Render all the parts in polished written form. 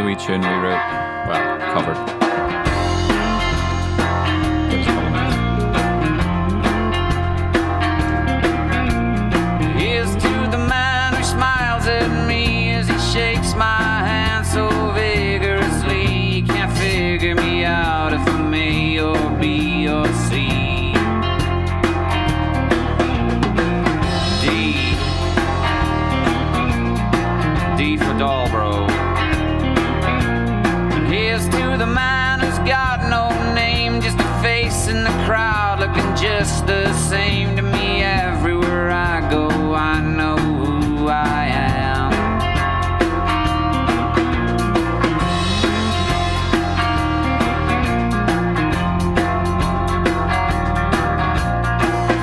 a wee tune we wrote, well, covered. Give us a couple minutes. Here's to the man who smiles at me as he shakes my hand so vigorously. He can't figure me out if I'm A or B or C. D for Dolbro. And here's to the man who's got no name, just a face in the crowd looking just the same to me. Everywhere I go, I know who I am.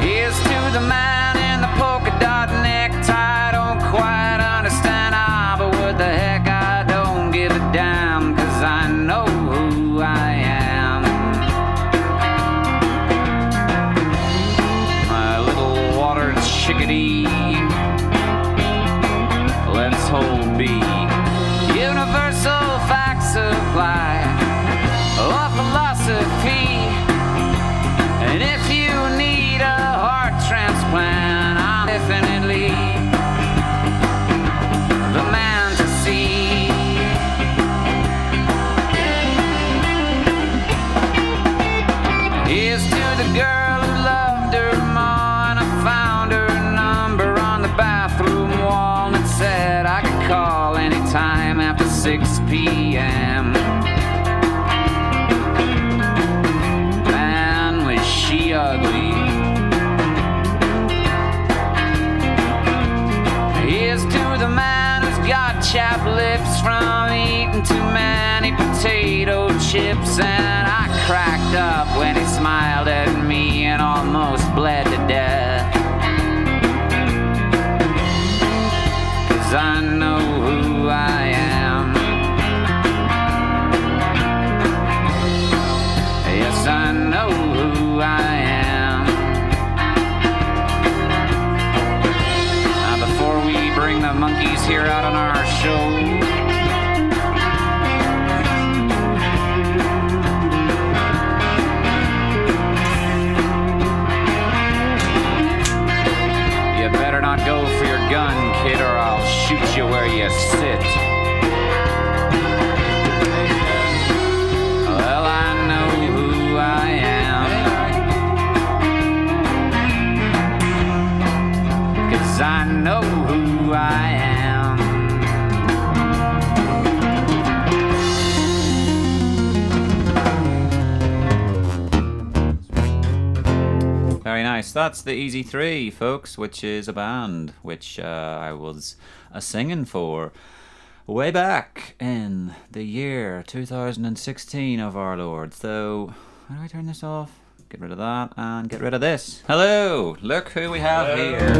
Here's to the man in the polka dot necktie. Don't quite understand how, but what the heck, I don't give a damn, 'cause I know who I am. My little water chickadee, let's hold B. Universal fact supply or philosophy. And if you need a heart transplant, I'm definitely the man to see. Here's to the girl who loved her ma, and I found her number on the bathroom wall, and it said I could call anytime after 6 p.m. Man, was she ugly. Here's to the man who's got chapped lips from eating too many potato chips, and I cracked up when he smiled at me and almost bled to death. 'Cause I know who I am. Yes, I know who I am. Now before we bring the monkeys here out on our show, you better not go for your gun, kid, or I'll shoot you where you sit. Well, I know who I am, 'cause I know who I am. Very nice. That's the Easy Three, folks, which is a band which I was singing for way back in the year 2016 of our Lord. So, how do I turn this off? Get rid of that and get rid of this. Hello! Look who we have here.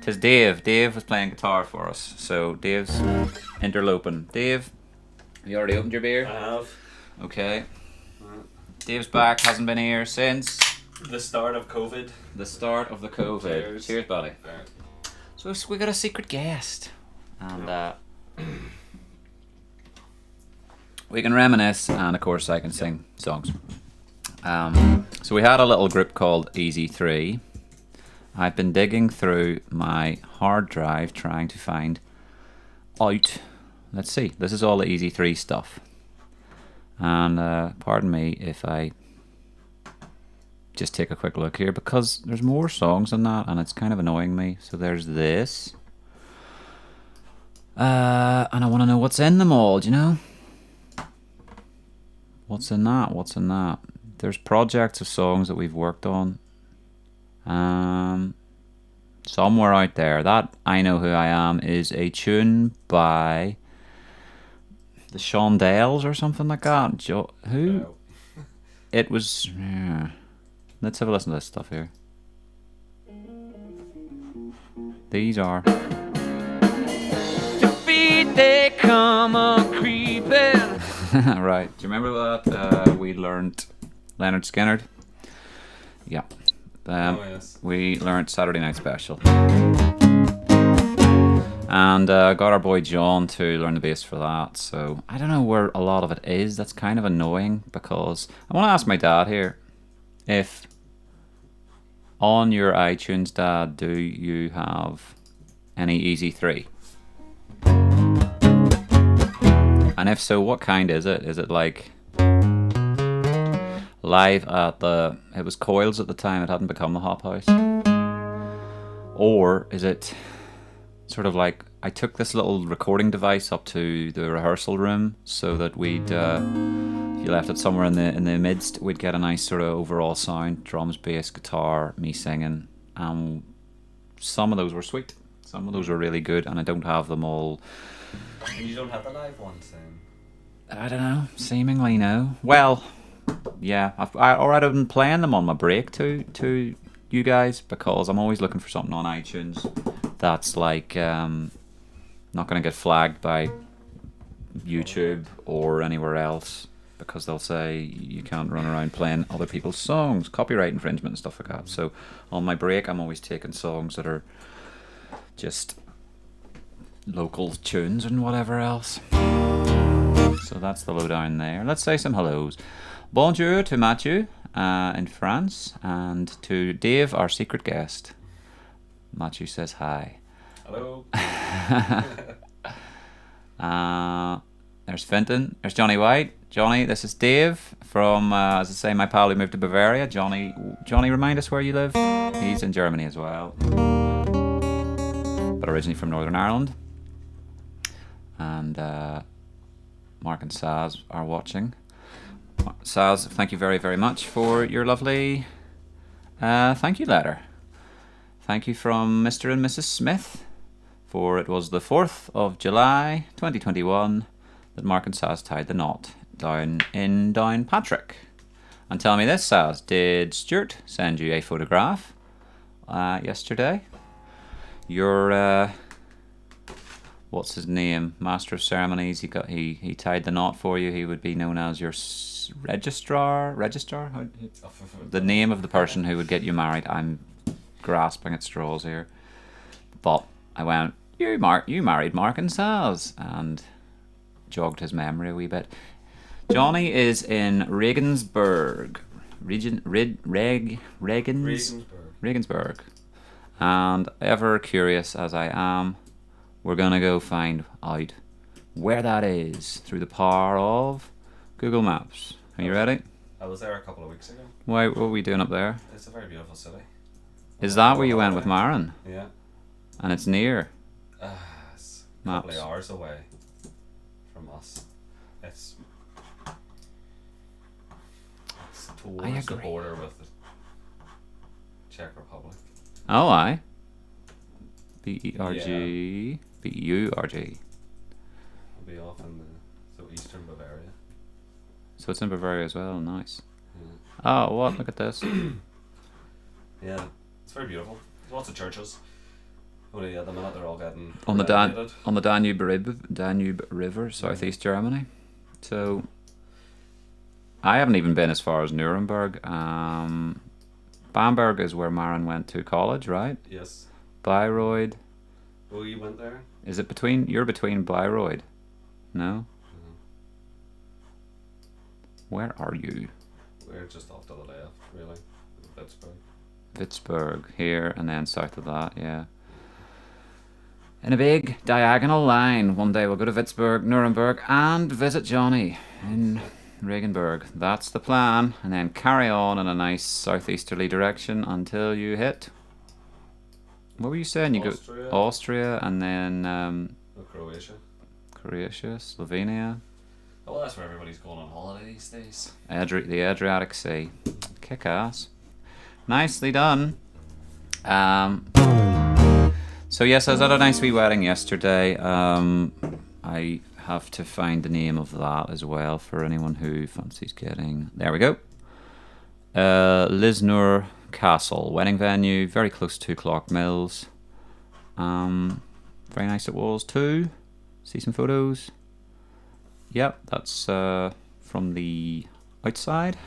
Tis Dave. Dave was playing guitar for us. So, Dave's interloping. Dave, have you already opened your beer? I have. Okay. Dave's back, hasn't been here since The start of COVID. the start of the COVID. Cheers. Cheers, buddy. Right. So we got a secret guest, and we can reminisce, and of course I can sing songs. So we had a little group called Easy Three. I've been digging through my hard drive trying to find out. Let's see. This is all the Easy Three stuff. And pardon me if I just take a quick look here, because there's more songs than that and it's kind of annoying me. So there's this. And I want to know what's in them all, do you know? What's in that? What's in that? There's projects of songs that we've worked on. Somewhere out there. That I Know Who I Am is a tune by the Shondells or something like that. Who? No. It was. Yeah. Let's have a listen to this stuff here. These are. Defeat they come a creeping. Right. Do you remember that we learned Lynyrd Skynyrd? Yeah. Oh, yes. We learned Saturday Night Special. And got our boy John to learn the bass for that. So I don't know where a lot of it is. That's kind of annoying because I want to ask my dad here if on your iTunes, Dad, do you have any Easy 3? And if so, what kind is it? Is it like live at the... It was Coils at the time, it hadn't become the Hop House. Or is it sort of like... I took this little recording device up to the rehearsal room so that we'd... if you left it somewhere in the midst, we'd get a nice sort of overall sound. Drums, bass, guitar, me singing. Some of those were sweet. Some of those were really good, and I don't have them all. And you don't have the live ones then? I don't know. Seemingly no. Well, yeah. I've been playing them on my break to you guys because I'm always looking for something on iTunes that's like not going to get flagged by YouTube or anywhere else because they'll say you can't run around playing other people's songs, copyright infringement and stuff like that. So on my break, I'm always taking songs that are just local tunes and whatever else. So that's the lowdown there. Let's say some hellos. Bonjour to Mathieu in France, and to Dave, our secret guest. Mathieu says hi. Hello. There's Finton. There's Johnny White. Johnny, this is Dave from, as I say, my pal who moved to Bavaria. Johnny, remind us where you live. He's in Germany as well, but originally from Northern Ireland. And Mark and Saz are watching. Saz, thank you very, very much for your lovely thank you letter. Thank you from Mr. and Mrs. Smith, for it was the 4th of July 2021 that Mark and Saz tied the knot down in Downpatrick. And tell me this, Saz, did Stuart send you a photograph yesterday? Your what's his name? Master of Ceremonies. He tied the knot for you. He would be known as your registrar. The name of the person who would get you married. I'm grasping at straws here, but I went, you married Mark and Saz, and jogged his memory a wee bit. Johnny is in Regensburg, Regensburg, and ever curious as I am, we're gonna go find out where that is through the power of Google Maps. Are you ready? I was there a couple of weeks ago. What were we doing up there? It's a very beautiful city. Is that where you went with Maren? Yeah. And it's near? It's a couple of Maps. hours away from us. It's towards the border with the Czech Republic. Oh, aye. B-E-R-G. B-U-R-G. It'll be off in the eastern Bavaria. So it's in Bavaria as well. Nice. Yeah. Oh, what? Look at this. Yeah, it's very beautiful. There's lots of churches. Only at the minute they're all getting on the renovated. Danube River, southeast Germany. So I haven't even been as far as Nuremberg. Bamberg is where Maren went to college, right? Yes. Bayreuth. Oh, you went there? Is it between? You're between Bayreuth. No. Where are you? We're just off to the left, really. Pittsburgh. Pittsburgh here, and then south of that, yeah. In a big diagonal line. One day we'll go to Pittsburgh, Nuremberg, and visit Johnny in Regensburg. That's the plan, and then carry on in a nice southeasterly direction until you hit. What were you saying? You Austria. go Austria, and then Croatia. Croatia, Slovenia. Oh, well, that's where everybody's going on holiday these days. The Adriatic Sea. Kick ass. Nicely done. So yes, I was at a nice wee wedding yesterday. I have to find the name of that as well for anyone who fancies getting. There we go. Lisnur Castle wedding venue, very close to Clock Mills. Very nice it was too. See some photos. Yep, that's from the outside,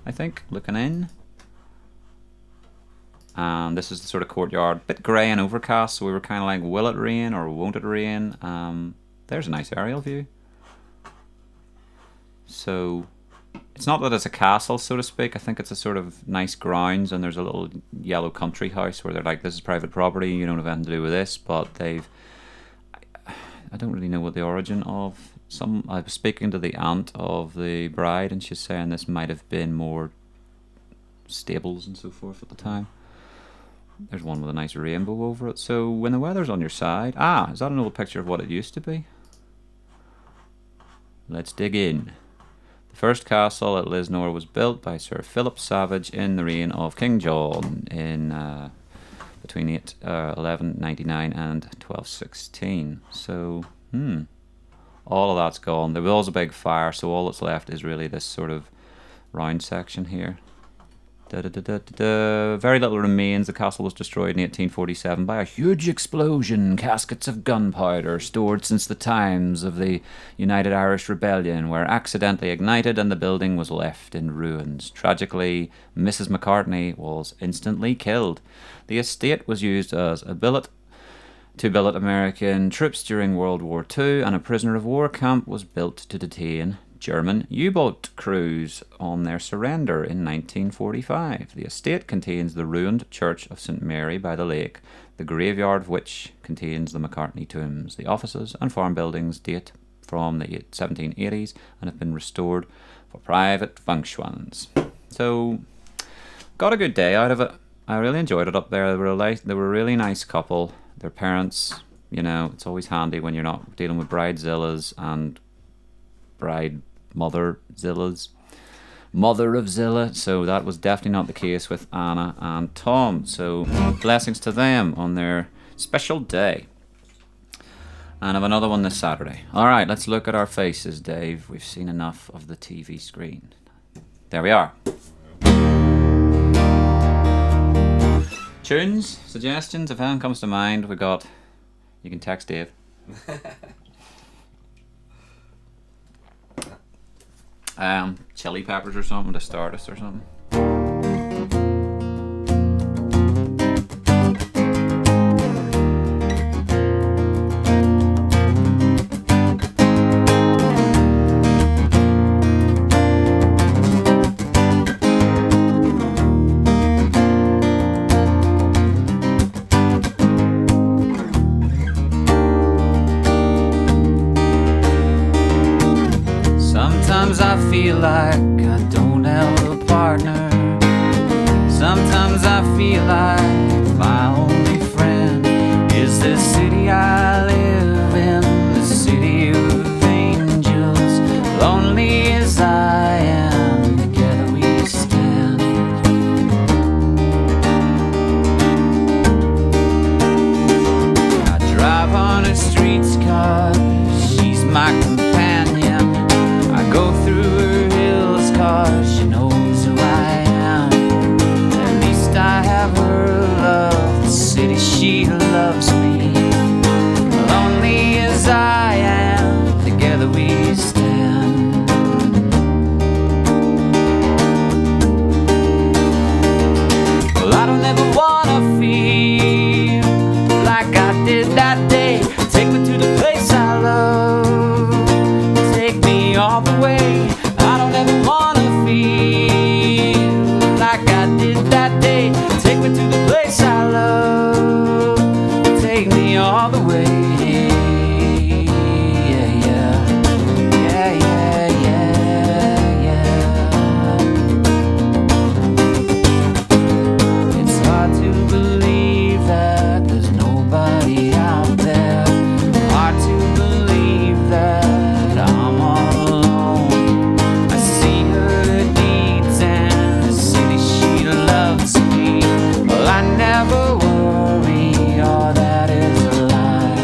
I think, looking in. And this is the sort of courtyard, bit grey and overcast, so we were kind of like, will it rain or won't it rain? There's a nice aerial view. So it's not that it's a castle, so to speak. I think it's a sort of nice grounds, and there's a little yellow country house where they're like, this is private property, you don't have anything to do with this. But they've, I don't really know what the origin of some. I was speaking to the aunt of the bride, and she's saying this might have been more stables and so forth at the time. There's one with a nice rainbow over it. So when the weather's on your side, is that an old picture of what it used to be? Let's dig in. The first castle at Lisnore was built by Sir Philip Savage in the reign of King John in between 1199 and 1216. So, all of that's gone. There was a big fire, so all that's left is really this sort of round section here. Very little remains. The castle was destroyed in 1847 by a huge explosion. Caskets of gunpowder stored since the times of the United Irish Rebellion were accidentally ignited, and the building was left in ruins. Tragically, Mrs. McCartney was instantly killed. The estate was used as a billet to billet American troops during World War II, and a prisoner of war camp was built to detain German U-boat crews on their surrender in 1945. The estate contains the ruined Church of St. Mary by the Lake, the graveyard of which contains the McCartney tombs. The offices and farm buildings date from the 1780s and have been restored for private functions. So, got a good day out of it. I really enjoyed it up there. They were a really nice couple. Their parents, it's always handy when you're not dealing with bridezillas and mother of Zilla. So that was definitely not the case with Anna and Tom. So blessings to them on their special day. And I have another one this Saturday. Alright, let's look at our faces, Dave. We've seen enough of the TV screen. There we are. Tunes, suggestions, if anything comes to mind, you can text Dave. Chili peppers or something to start us or something. Sometimes I feel like I don't have a partner. Sometimes I feel like my only friend is the city I live in, the city of angels. Lonely as I am, together we stand. I drive on a street's car, she's my companion. Go through her hills, cause she knows who I am. At least I have her love, the city she loves me. Lonely as I am, together we stand. Well, I don't ever wanna feel like I did that day. Take me to the place I love, all the way. I don't ever wanna feel like I did that day. Take me to the place I love, take me all the way. Yeah, yeah, yeah, yeah, yeah, yeah. It's hard to believe that there's nobody out there. Hard to believe that I'm all never worry, all that is a lie.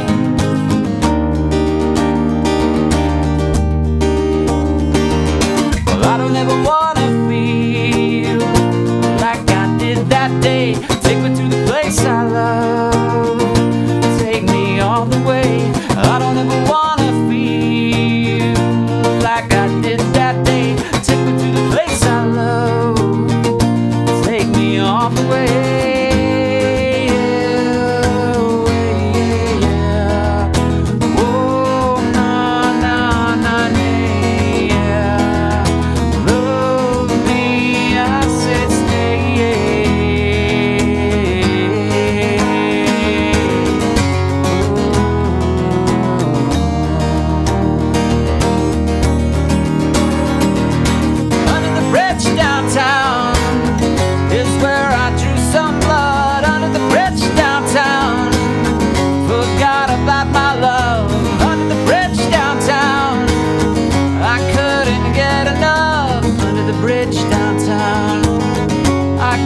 Well, I don't ever wanna feel like I did that day. Take me to the place I love, take me all the way. I don't ever wanna feel like I did that day. Take me to the place I love, take me all the way.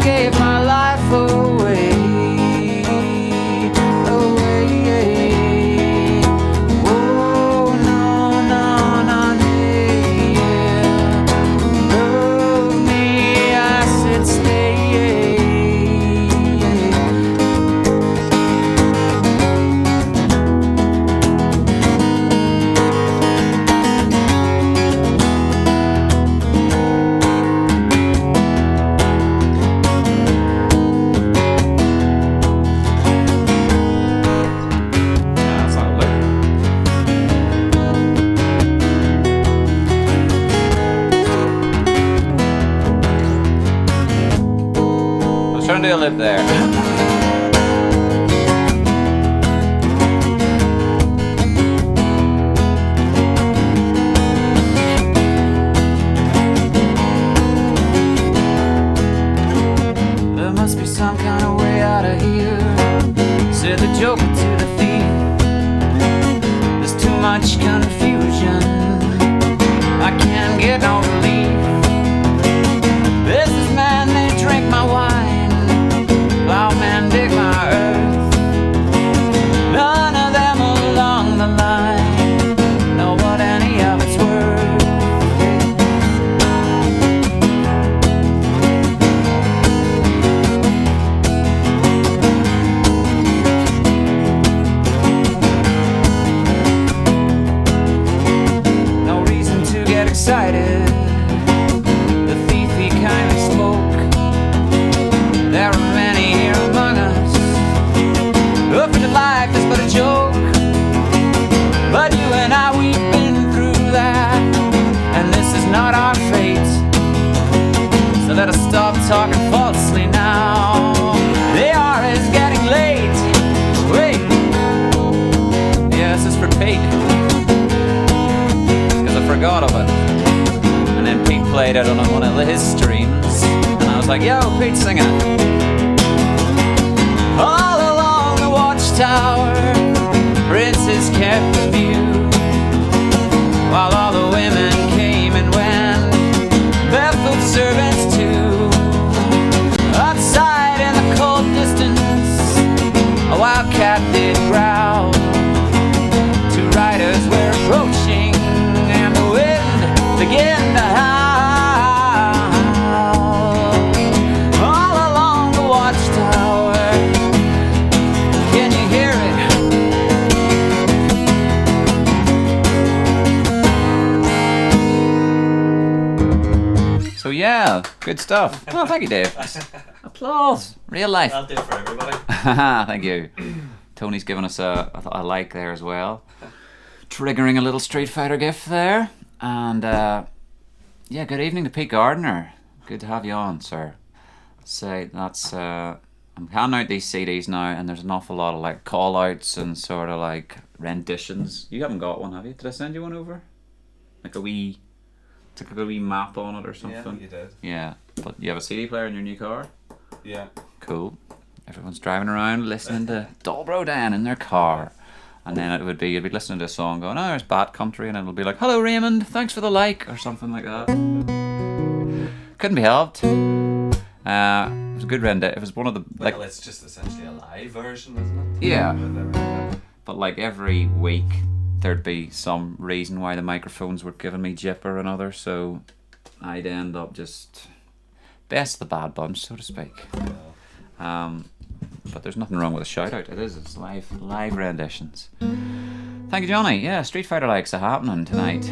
gave my life away. Oh, no, no, no, yeah. Love me, I said stay. That's not a look. I was trying to do a lip there. There must be some kind of way out of here, said the joker to the thief. There's too much confusion, I can't get no relief. Businessmen, they drink my wine, plowmen dig my earth. None of them along the line know what any of it's worth. No reason to get excited. The thief, he kindly spoke. There are many here among us who think that life is but a joke. But you and I, we've been through that, and this is not our fate. So let us stop talking falsely now. The hour is getting late. Wait. Yeah, this is for Pete. Because I forgot of it. And then Pete played it on one of his streams. And I was like, yo, Pete, sing it. All along the Watchtower, princes kept the view, while all the women came and went, barefoot servants too. Outside in the cold distance, a wildcat did growl. Two riders were approaching, and the wind began to howl. All along the Watchtower, can you hear it? So yeah, good stuff. Oh, thank you, Dave. Applause. Real life. That'll do it for everybody. Thank you. Tony's given us a like there as well. Triggering a little Street Fighter gift there. And yeah, good evening to Pete Gardner. Good to have you on, sir. Say that's I'm handing out these CDs now, and there's an awful lot of like call outs and sort of like renditions. You haven't got one, have you? Did I send you one over? Like a wee map on it or something? Yeah, you did. Yeah. But you have a CD player in your new car? Yeah. Cool. Everyone's driving around listening to Dolbro Dan in their car. And then you'd be listening to a song going, oh, there's Bad Country, and it'll be like, hello Raymond, thanks for the like, or something like that. Couldn't be helped. It was a good rendition. It was one of the like. Well, it's just essentially a live version, isn't it? Yeah. But like every week there'd be some reason why the microphones were giving me jip or another, so I'd end up just best of the bad bunch, so to speak. But there's nothing wrong with a shout out. It's live renditions. Thank you, Johnny. Yeah, Street Fighter likes are happening tonight.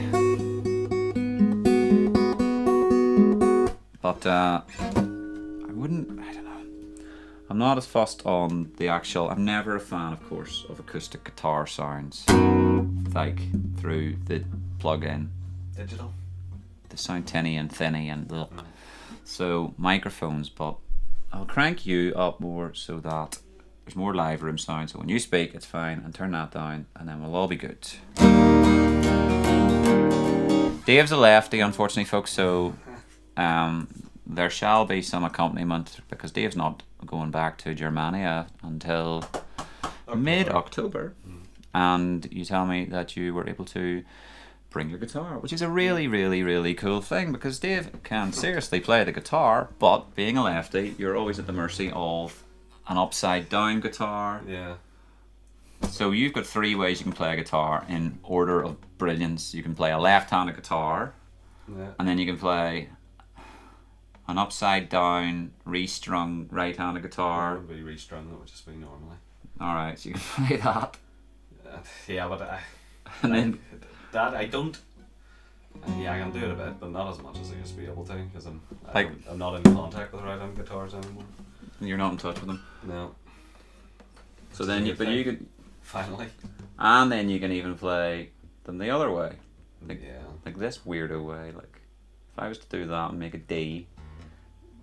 But I don't know. I'm not as fussed on the actual. I'm never a fan, of course, of acoustic guitar sounds, like through the plug-in. Digital. They sound tinny and thinny and ugh. So microphones, but I'll crank you up more so that there's more live room sound. So when you speak, it's fine, and turn that down, and then we'll all be good. Dave's a lefty, unfortunately, folks. So there shall be some accompaniment because Dave's not going back to Germania until mid-October. And you tell me that you were able to bring your guitar, which is a really, really, really cool thing because Dave can seriously play the guitar, but being a lefty, you're always at the mercy of an upside down guitar. Yeah. So you've got 3 ways you can play a guitar in order of brilliance. You can play a left-handed guitar, and then you can play an upside down, restrung right-handed guitar. It would be restrung, it would just be normally. Alright, so you can play that. Yeah, but And then that I don't. Yeah, I can do it a bit, but not as much as I used to be able to, because I'm not in contact with right-hand guitars anymore. you're not in touch with them. No. So then you can finally. And then you can even play them the other way. Yeah. Like this weirdo way. Like if I was to do that and make a D,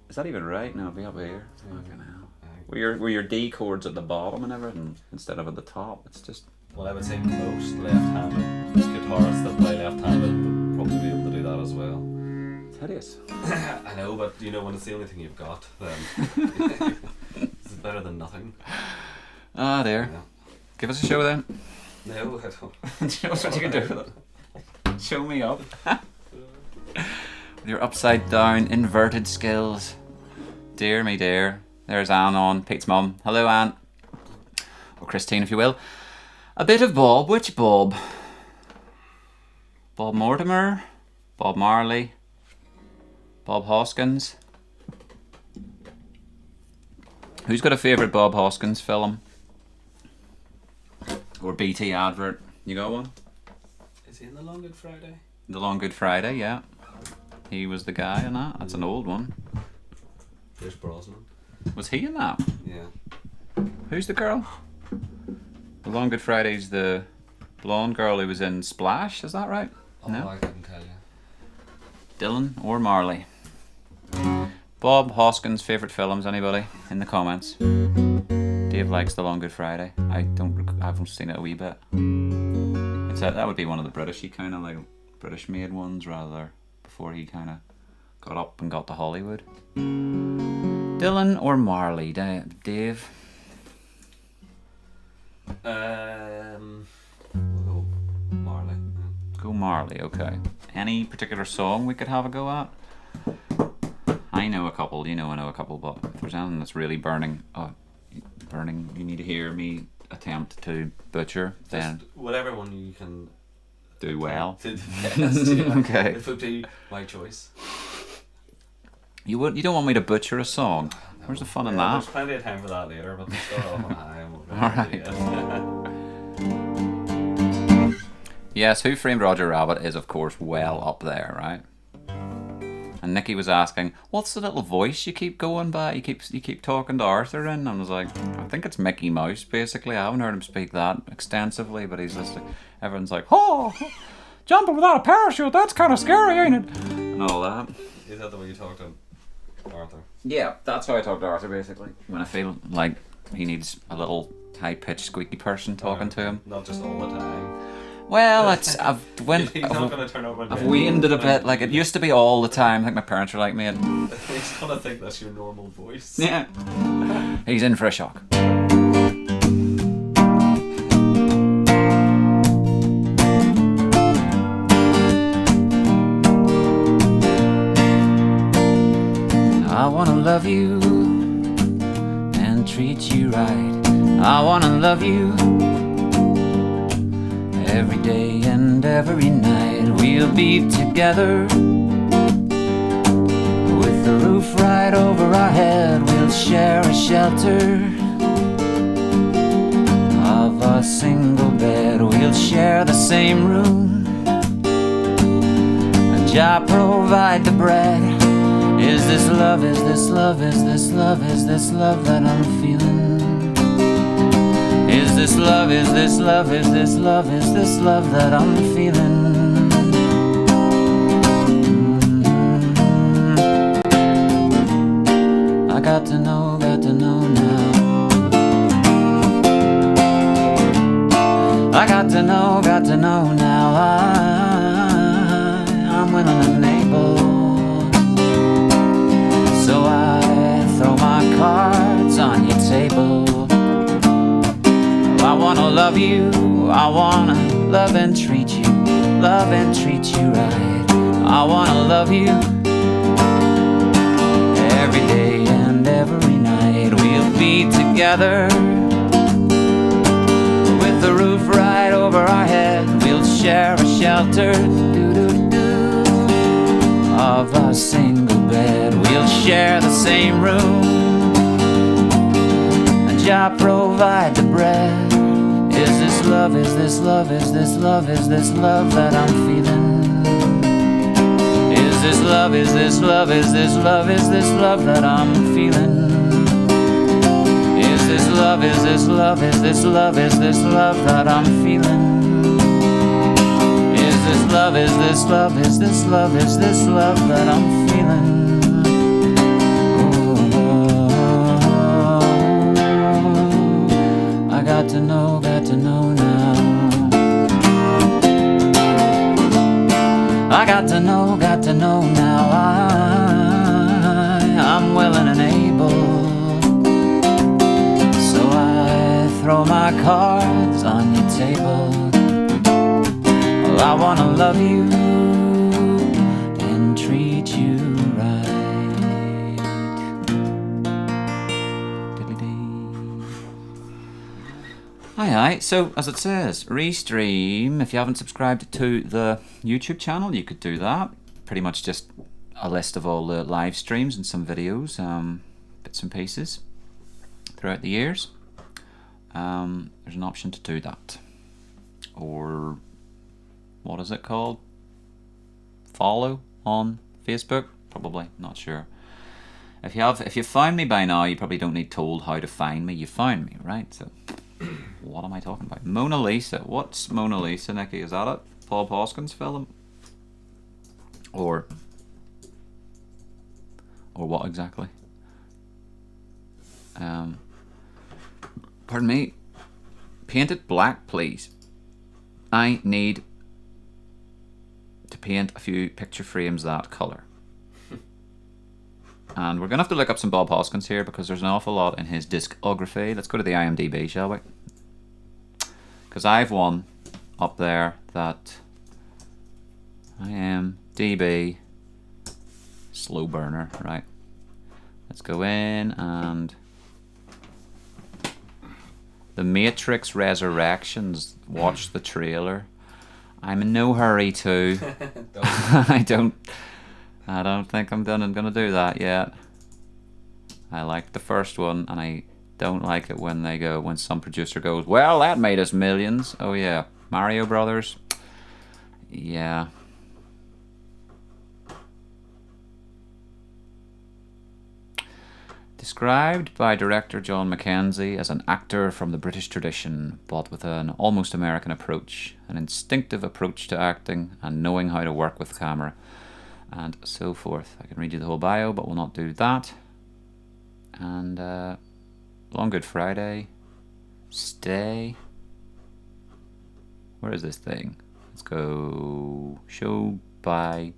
is that even right? No, it'd be up here. Fucking hell. Were your D chords at the bottom and everything instead of at the top? It's just. Well, I would say most left-handed guitarists that play left-handed would probably be able to do that as well. It's hideous. I know, but you know, when it's the only thing you've got, then it's better than nothing. Ah, there. Yeah. Give us a show then. No, I don't. Show us what you can do with it. Show me up. With your upside down inverted skills. Dear me dear. There's Anne on, Pete's mum. Hello Anne. Or Christine if you will. A bit of Bob. Which Bob? Bob Mortimer? Bob Marley? Bob Hoskins? Who's got a favourite Bob Hoskins film? Or BT advert? You got one? Is he in The Long Good Friday? The Long Good Friday, yeah. He was the guy in that. That's an old one. There's Brosnan. Was he in that? Yeah. Who's the girl? The Long Good Friday's the blonde girl who was in Splash, is that right? Oh, No? I couldn't tell you. Dylan or Marley? Bob Hoskins' favourite films, anybody? In the comments. Dave likes The Long Good Friday. I haven't seen it a wee bit. That would be one of the Britishy kind of like British made ones rather before he kind of got up and got to Hollywood. Dylan or Marley, Dave? We'll go Marley. Go Marley, okay. Any particular song we could have a go at? I know a couple, I know a couple, but if there's anything that's really burning, you need to hear me attempt to butcher, then Just whatever one you can do well. Yes, yeah. Okay. It would be my choice. You don't want me to butcher a song? Where's the fun in that? There's plenty of time for that later, but start off on a high and we'll go Alright. Yes, Who Framed Roger Rabbit is of course well up there, right? And Nikki was asking, what's the little voice you keep going by? You keep talking to Arthur in? And I was like, I think it's Mickey Mouse basically. I haven't heard him speak that extensively, but he's just like, everyone's like, oh, jumping without a parachute, that's kind of scary, ain't it? And all that. Is that the way you talk to Arthur? Yeah, that's how I talk to Arthur basically. When I feel like he needs a little high-pitched squeaky person talking to him. Not just all the time. Well, I've He's not going to turn up. I've weaned it a bit. Like it used to be all the time. I think my parents were like me. And He's going to think that's your normal voice. yeah, he's in for a shock. I wanna love you and treat you right. I wanna love you every day and every night. We'll be together with the roof right over our head. We'll share a shelter of a single bed. We'll share the same room and Jah provide the bread. Is this love, is this love, is this love, is this love that I'm feeling? Is this love, is this love, is this love, is this love that I'm feeling? I got to know now. I got to know now. I'm willing and able. So I throw my cards on your table. I wanna love you, I wanna love and treat you love and treat you right. I wanna love you every day and every night. We'll be together with the roof right over our head. We'll share a shelter of a single bed. We'll share the same room, and Jah provide the bread. Is this love, is this love, is this love, is this love that I'm feeling? Is this love, is this love, is this love, is this love that I'm feeling? Is this love, is this love, is this love, is this love that I'm feeling? Is this love, is this love, is this love, is this love that I'm feeling? I got to know now. I got to know now. I'm willing and able, so I throw my cards on your table. Well, I wanna love you and treat you right. Aye, so as it says, restream. If you haven't subscribed to the YouTube channel, you could do that. Pretty much just a list of all the live streams and some videos, bits and pieces throughout the years. There's an option to do that. Or what is it called? Follow on Facebook? Probably, not sure. If you found me by now, you probably don't need told how to find me. You found me, right? So what am I talking about? Mona Lisa. What's Mona Lisa, Nicky? Is that it? Paul Hoskins film? Or what exactly? Pardon me. Paint it black, please. I need to paint a few picture frames that colour. And we're going to have to look up some Bob Hoskins here because there's an awful lot in his discography. Let's go to the IMDb, shall we? Because I've one up there that IMDb slow burner, right? Let's go in and The Matrix Resurrections. Watch the trailer. I'm in no hurry to. I don't think I'm gonna do that yet. I liked the first one, and I don't like it when some producer goes, well, that made us millions. Oh yeah, Mario Brothers. Yeah. Described by director John Mackenzie as an actor from the British tradition, but with an almost American approach, an instinctive approach to acting, and knowing how to work with camera, and so forth. I can read you the whole bio, but we'll not do that. And Long Good Friday. Stay. Where is this thing? Let's go. Show by.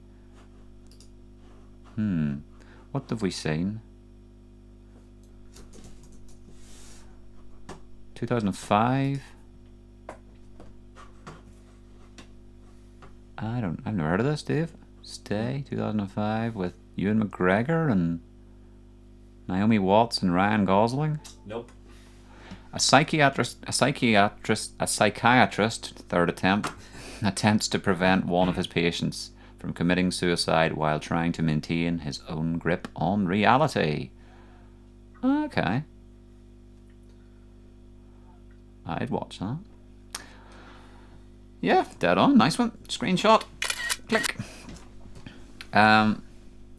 What have we seen? 2005. I've never heard of this, Dave. Stay, 2005, with Ewan McGregor and Naomi Watts and Ryan Gosling. Nope. A psychiatrist, third attempt, attempts to prevent one of his patients from committing suicide while trying to maintain his own grip on reality. Okay. I'd watch that. Yeah, dead on. Nice one. Screenshot. Click. I'm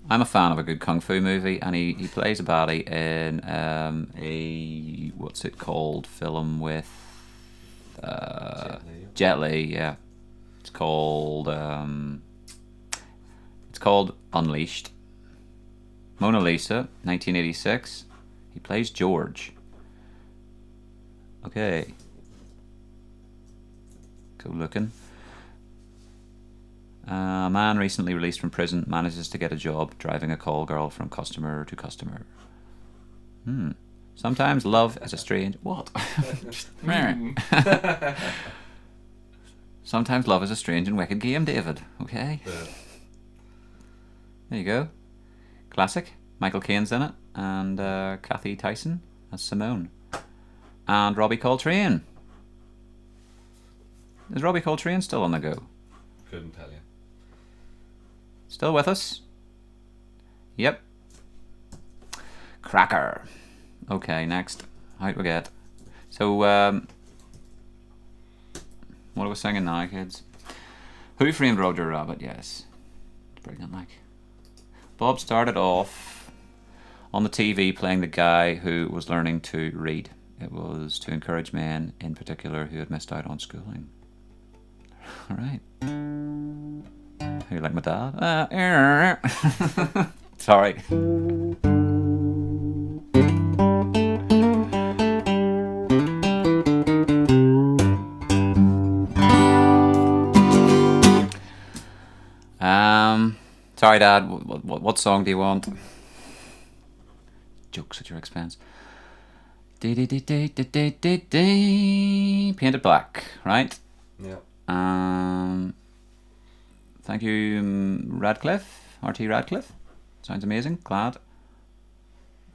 a fan of a good kung fu movie, and he plays a baddie in a what's it called film with Jet Li. Yeah, it's called Unleashed. Mona Lisa, 1986. He plays George. Okay. Go looking. A man recently released from prison manages to get a job driving a call girl from customer to customer. Sometimes love is a strange... What? Sometimes love is a strange and wicked game, David. Okay. Yeah. There you go. Classic. Michael Caine's in it, and Kathy Tyson as Simone, and Robbie Coltrane. Is Robbie Coltrane still on the go? Couldn't tell you. Still with us? Yep. Cracker. Okay, next. How'd we get? So, what are we singing now, kids? Who Framed Roger Rabbit? Yes. Brilliant, like. Bob started off on the TV playing the guy who was learning to read. It was to encourage men, in particular, who had missed out on schooling. All right. Who, like my dad? Sorry. Sorry, Dad. What song do you want? Jokes at your expense. Painted Black, right? Yeah. Thank you, Radcliffe. RT Radcliffe. Sounds amazing. Glad.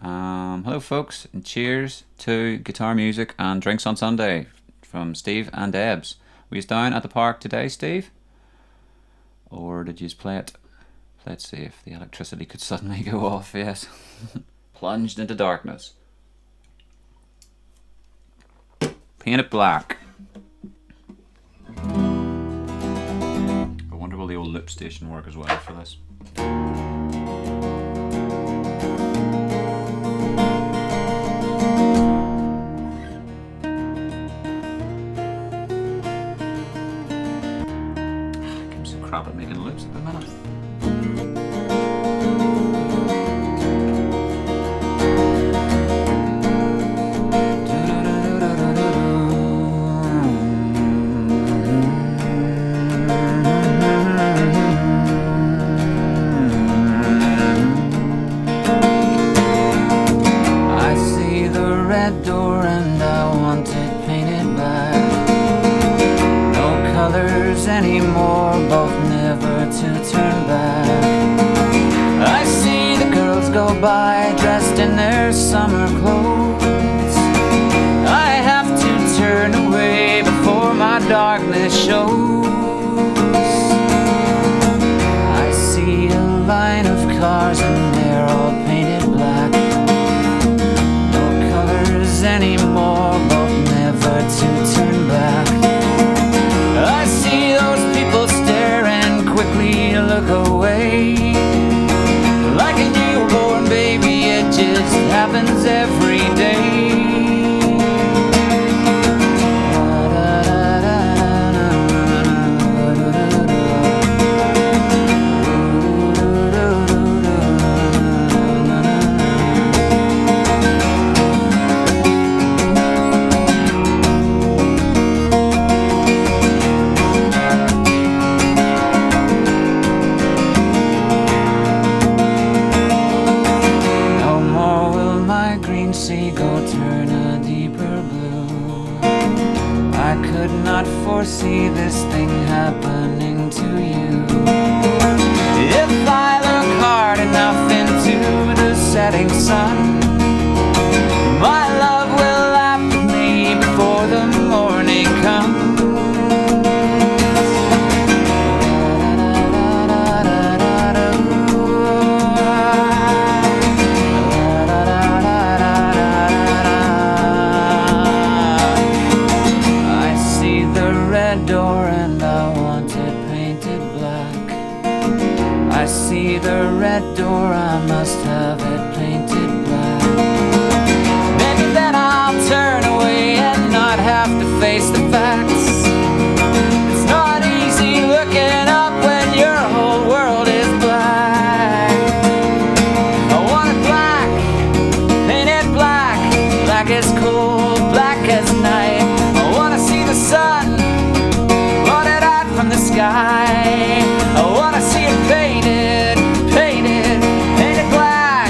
Hello, folks, and cheers to guitar music and drinks on Sunday from Steve and Debs. Were you down at the park today, Steve? Or did you just play it? Let's see if the electricity could suddenly go off. Yes. Plunged into darkness. Painted Black. I wonder will the old loop station work as well for this. I'm so crap at making loops at the minute. Anymore, both never to turn back. I see the girls go by dressed in their summer clothes. I have to turn away before my darkness shows. I see a line of cars and they're all painted black. No colors anymore, both never to turn back. I see those people staring, quickly look away. Like a newborn baby, it just happens every day. See this thing happening to you. If I look hard enough into the setting sun, my love will laugh at me before the morning comes. Door and I want it painted black. I see the red door, I must have it painted black. Maybe then I'll turn away and not have to face the facts. It's not easy looking up when your whole world is black. I want it black, painted black, black as cold, black as night. I wanna see the sun from the sky. I wanna see it painted, painted, painted black.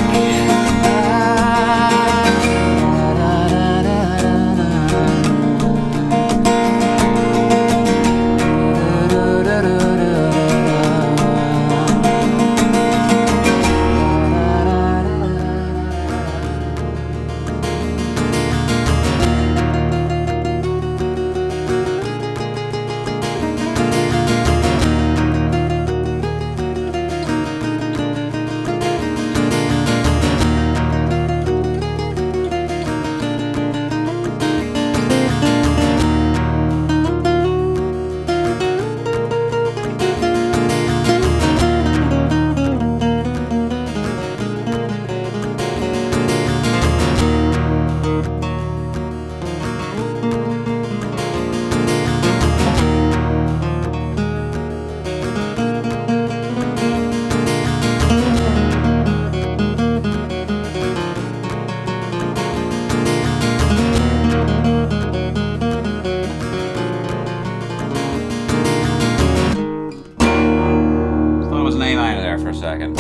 second.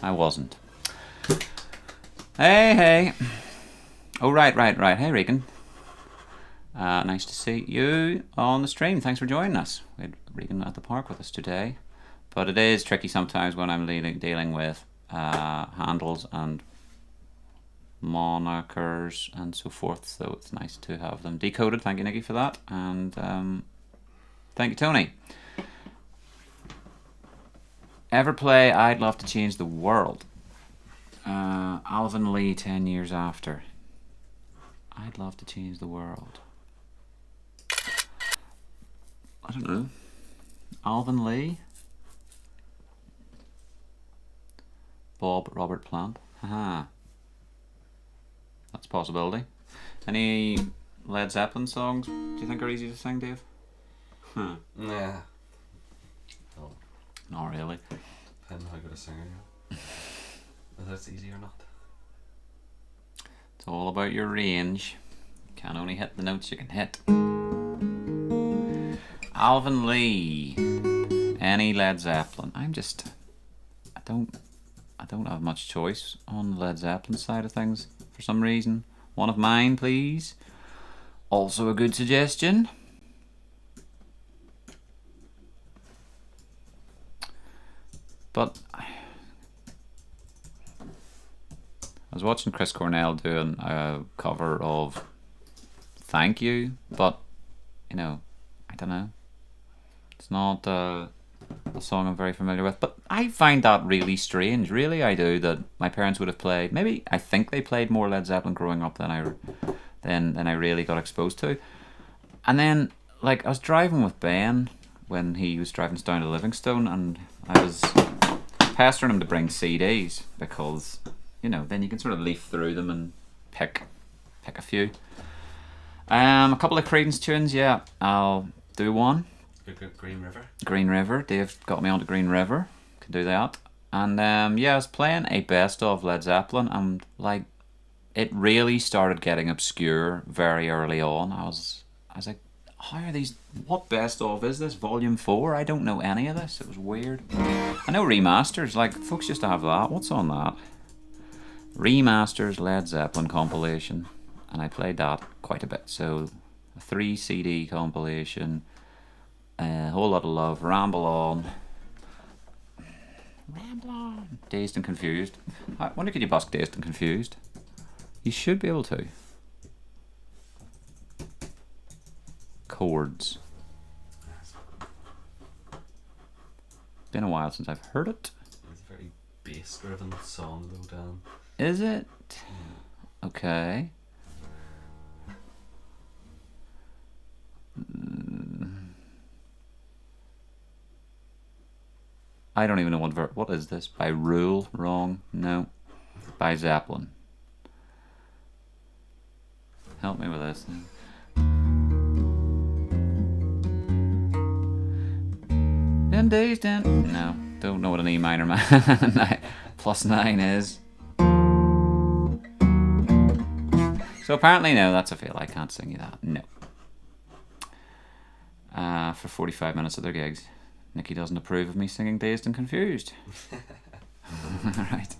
I wasn't. Hey. Oh, right. Hey, Regan. Nice to see you on the stream. Thanks for joining us. We had Regan at the park with us today. But it is tricky sometimes when I'm dealing with handles and monikers and so forth. So it's nice to have them decoded. Thank you, Nikki, for that. And thank you, Tony. Ever play I'd Love to Change the World? Alvin Lee, 10 years after. I'd love to change the world. I don't know. Alvin Lee? Bob Robert Plant? Haha. That's a possibility. Any Led Zeppelin songs do you think are easy to sing, Dave? Nah. No. Not really. Depending how good a singer you are. Whether it's easy or not. It's all about your range. You can only hit the notes you can hit. Alvin Lee. Any Led Zeppelin. I don't have much choice on the Led Zeppelin side of things for some reason. One of mine, please. Also a good suggestion. But I was watching Chris Cornell doing a cover of Thank You, but I don't know. It's not a song I'm very familiar with, but I find that really strange. Really, I do. That my parents would have played. Maybe I think they played more Led Zeppelin growing up than I really got exposed to. And then, I was driving with Ben when he was driving us down to Livingstone, and I was pestering him to bring CDs because then you can sort of leaf through them and pick a few. A couple of Creedence tunes, yeah. I'll do one. Green River. Green River. Dave got me onto Green River. Can do that. And I was playing a best of Led Zeppelin, and it really started getting obscure very early on. I was like, how are these? What best of is this? Volume 4? I don't know any of this. It was weird. I know remasters. Folks used to have that. What's on that? Remasters Led Zeppelin compilation, and I played that quite a bit. So a 3 CD compilation. A Whole Lot of Love, Ramble On, Dazed and Confused. I wonder, could you busk Dazed and Confused? You should be able to. Chords. Been a while since I've heard it. It's a very bass-driven song, though, Dan. Is it? Okay. I don't even know what is this? By Rule? Wrong? No. By Zeppelin. Help me with this. Them days then. No. Don't know what an E minor +9 is. So apparently no, that's a fail. I can't sing you that. No. For 45 minutes of their gigs. Nikki doesn't approve of me singing Dazed and Confused. Alright.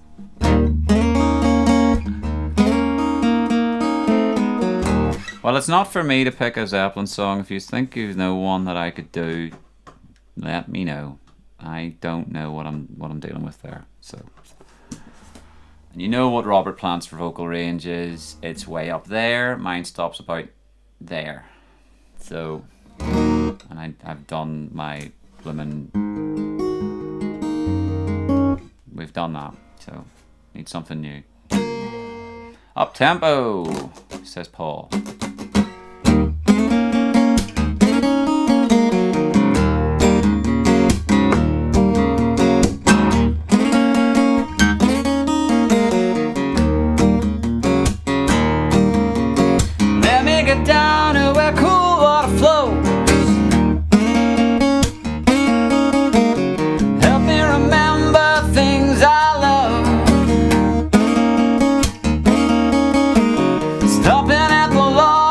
Well, it's not for me to pick a Zeppelin song. If you think you know one that I could do, let me know. I don't know what I'm dealing with there. So, and you know what Robert Plant's vocal range is. It's way up there. Mine stops about there. So, and I've done my we've done that, so need something new. Up tempo, says Paul. Let me get down to where cool water flows. Stopping at the law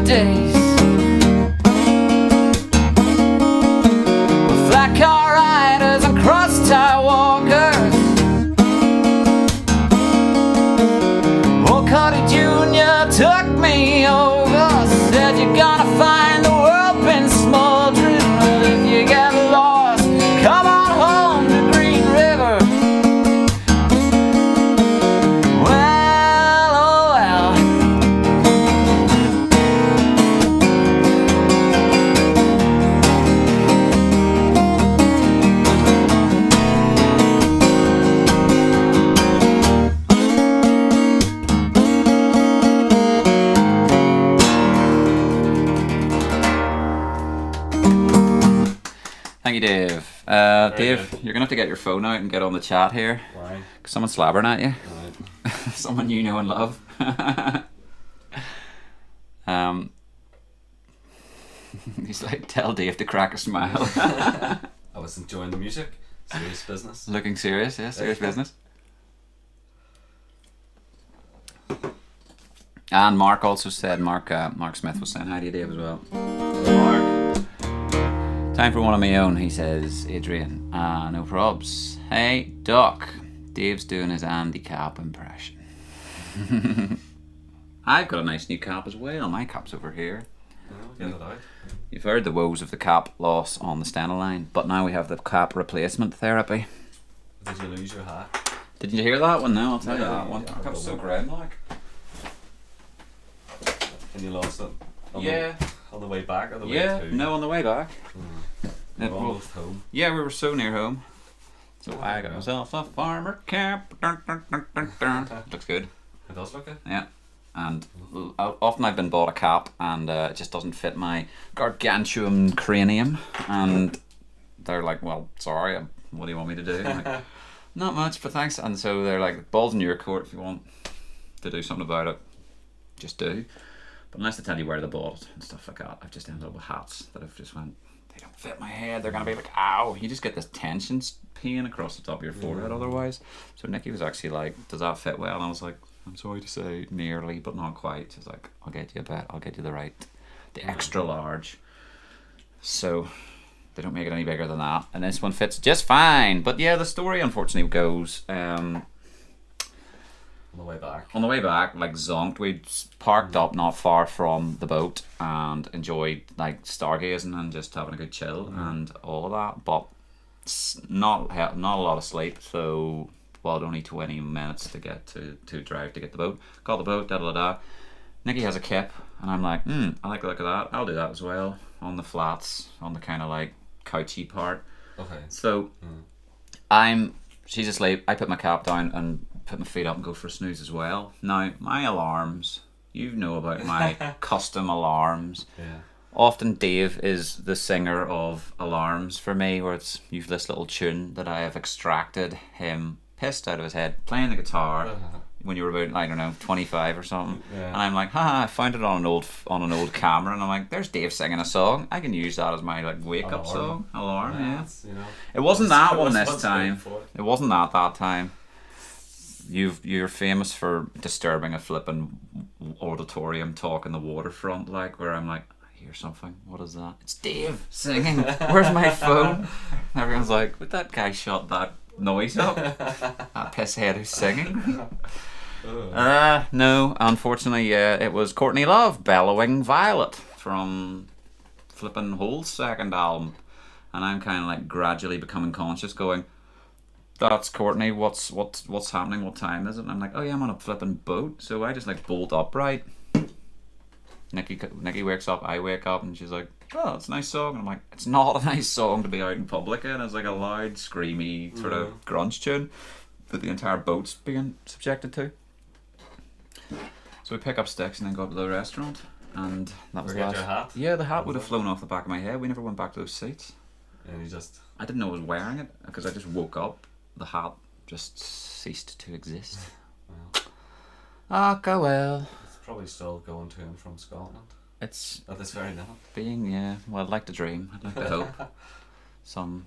days. Flat car riders and cross-tie walkers. Old Cuddy Jr. took me over, said you're gonna find the world been smoldering. Well, if you get lost, come on home to Green River. Well, oh well. Thank you, Dave. Dave, good. you're gonna have to get your phone out and get on the chat here. Why? Someone's slabbering at you. Right. Someone you know and love. He's like, tell Dave to crack a smile. I was enjoying the music. Serious business. Looking serious, yeah, serious business. And Mark also said, Mark Smith was saying hi to you, Dave, as well. Mark. Time for one of my own, he says, Adrian. No probs. Hey, Doc. Dave's doing his Andy Cap impression. I've got a nice new cap as well. My cap's over here. Get it out. You've heard the woes of the cap loss on the Stena line, but now we have the cap replacement therapy. Did you lose your hat? Did you hear that one? No, I'll tell you Yeah, that one. yeah, That was so yeah. grim, like. And you lost it? Yeah. On the way back or the way Yeah, to? no, on the way back. We're almost home. Yeah, we were so near home. So I got myself a farmer cap. Dun, dun, dun, dun, dun. Looks good. It does look good. Yeah. And often I've been bought a cap and it just doesn't fit my gargantuan cranium. And they're like, well, sorry, what do you want me to do? I'm like, not much, but thanks. And so they're like, ball's in your court if you want to do something about it. Just do. But unless they tell you where they bought it and stuff like that, I've just ended up with hats that I've just went, they don't fit my head. They're going to be like, ow. You just get this tension pain across the top of your forehead otherwise. So Nikki was actually like, does that fit well? And I was like, I'm sorry to say, nearly, but not quite. She's like, I'll get you a bet. I'll get you the extra large. So they don't make it any bigger than that. And this one fits just fine. But yeah, the story unfortunately goes, On the way back. on the way back, like zonked, we'd parked up not far from the boat and enjoyed like stargazing and just having a good chill and all of that. But not a lot of sleep, so only 20 minutes to get to drive to get the boat. Got the boat, da da da. Nikki has a kip, and I'm like, I like the look of that. I'll do that as well on the flats, on the kind of like couchy part. Okay. So she's asleep. I put my cap down and put my feet up and go for a snooze as well. Now my alarms, you know about my custom alarms. Yeah. Often Dave is the singer of alarms for me, where it's you've this little tune that I have extracted him pissed out of his head playing the guitar when you were about, I don't know, 25 or something. Yeah. And I'm like, I found it on an old camera, and I'm like, there's Dave singing a song. I can use that as my like wake up song. Alarm, yeah. You know. It wasn't that one What's this time. good for it? It wasn't that time. You're famous for disturbing a flippin' auditorium talk in the waterfront, like where I'm like, I hear something. What is that? It's Dave singing. Where's my phone? And everyone's like, would that guy shut that noise up? That pisshead who's singing. No, unfortunately, it was Courtney Love, Bellowing Violet from flippin' Hole's second album, and I'm kind of like gradually becoming conscious, going, that's Courtney, what's happening, what time is it? And I'm like, oh yeah, I'm on a flippin' boat. So I just like bolt upright. Nikki wakes up, I wake up, and she's like, oh, it's a nice song. And I'm like, it's not a nice song to be out in public in. It's like a loud, screamy sort of grunge tune that the entire boat's being subjected to. So we pick up sticks and then go up to the restaurant, and that was the Forget last. your hat? Yeah, the hat would have flown off the back of my head. We never went back to those seats. And you just. I didn't know I was wearing it because I just woke up. The hat just ceased to exist. Well, Go well. it's probably still going to and from Scotland It's at this very minute. well, I'd like to dream. I'd like to hope. Some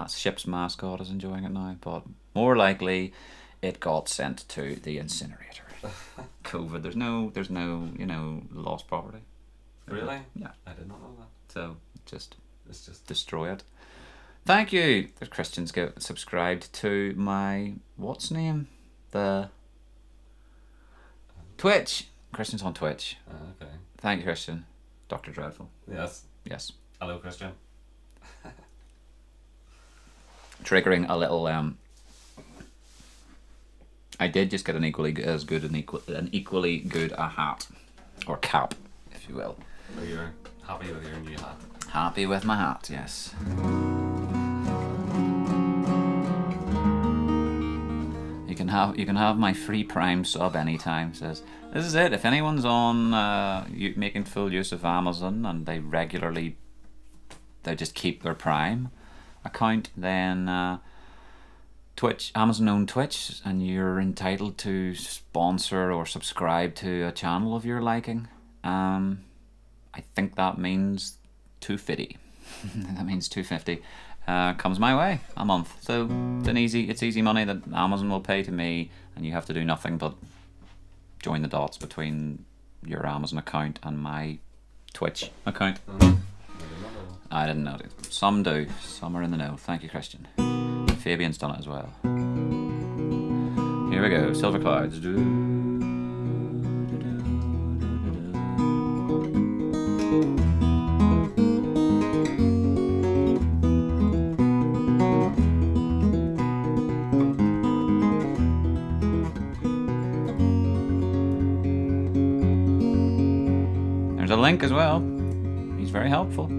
ship's mascot is enjoying it now, but more likely it got sent to the incinerator. COVID. There's no lost property. Really? Yeah. I did not know that. So just It's just destroy it. Thank you. The Christians get subscribed to my what's name? The Twitch. Christian's on Twitch. okay. Thank you, Christian. Dr. Dreadful. Yes. Yes. Hello, Christian. Triggering a little I did just get an equally good a hat or cap, if you will. So you're happy with your new hat? Happy with my hat, yes. You can have my free Prime sub anytime. Says this is it. If anyone's on making full use of Amazon and they just keep their Prime account, then Twitch, Amazon owned Twitch, and you're entitled to sponsor or subscribe to a channel of your liking. I think that means $250. That means $250 comes my way a month. So it's easy money that Amazon will pay to me, and you have to do nothing but join the dots between your Amazon account and my Twitch account. I didn't know. Some do. Some are in the know. Thank you, Christian. Fabian's done it as well. Here we go. Silver Clouds. There's a link as well. He's very helpful.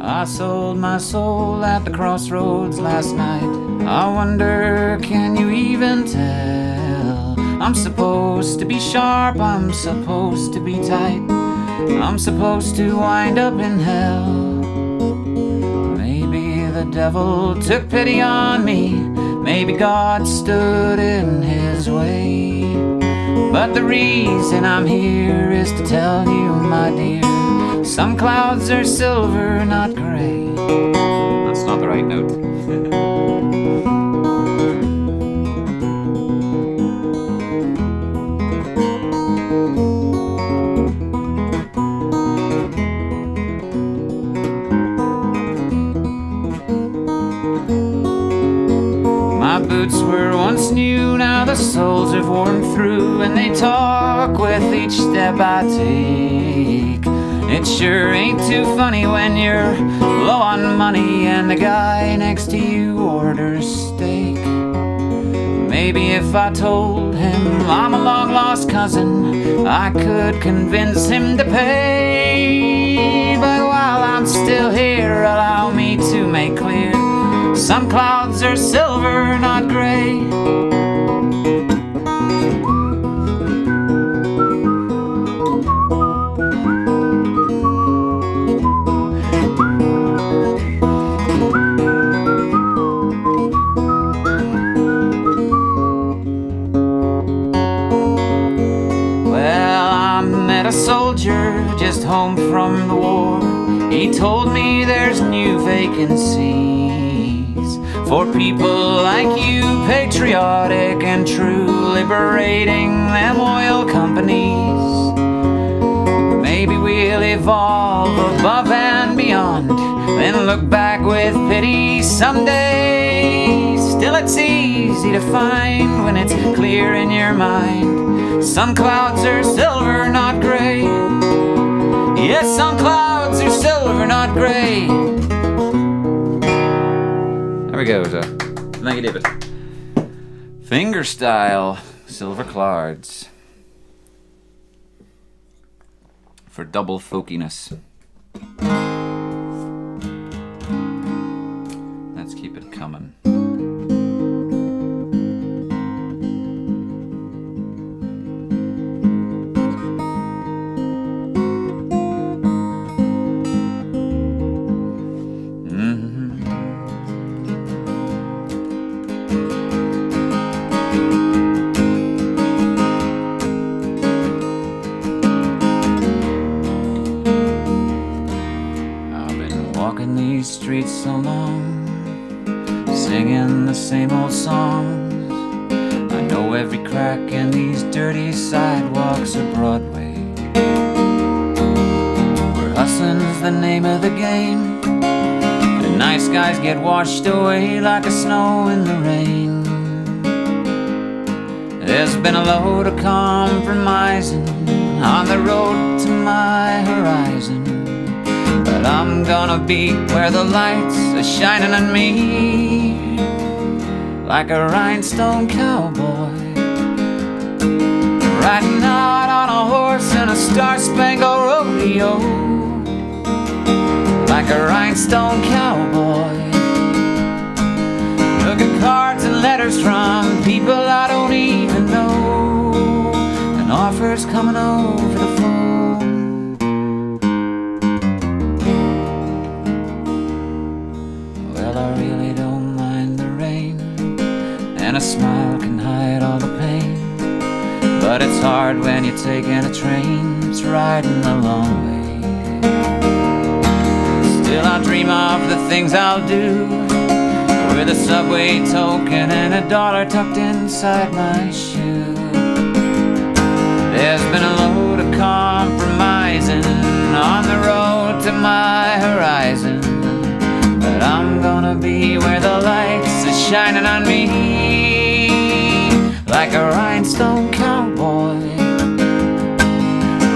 I sold my soul at the crossroads last night. I wonder, can you even tell? I'm supposed to be sharp, I'm supposed to be tight, I'm supposed to wind up in hell. Maybe the devil took pity on me, maybe God stood in his way. But the reason I'm here is to tell you, my dear, some clouds are silver, not grey. That's not the right note. My boots were once new, now the soles have worn through, and they talk with each step I take. It sure ain't too funny when you're low on money and the guy next to you orders steak. Maybe if I told him I'm a long-lost cousin, I could convince him to pay. But while I'm still here, allow me to make clear, some clouds are silver, not grey. A soldier just home from the war. He told me there's new vacancies for people like you, patriotic and true, liberating them oil companies. Maybe we'll evolve above and beyond, then look back with pity someday. Still it's easy to find when it's clear in your mind. Some clouds are silver, not grey. Yes, some clouds are silver, not grey. There we go. Thank you, David. Fingerstyle, silver clouds. For double folkiness. Let's keep it coming. Streets so long, singing the same old songs. I know every crack in these dirty sidewalks of Broadway. Hustling's the name of the game. The nice guys get washed away like a snow in the rain. There's been a load of compromising on the road to my horizon, but I'm gonna be where the lights are shining on me, like a rhinestone cowboy, riding out on a horse in a star-spangled rodeo, like a rhinestone cowboy. Look at cards and letters from people I don't even know, and offers coming over the phone. Well, I really don't mind the rain, and a smile can hide all the pain, but it's hard when you're taking a train that's riding a long way. Still I dream of the things I'll do, with a subway token and $1 tucked inside my shoe. There's been a load of compromising on the road to my horizon, but I'm gonna be where the lights are shining on me, like a rhinestone cowboy,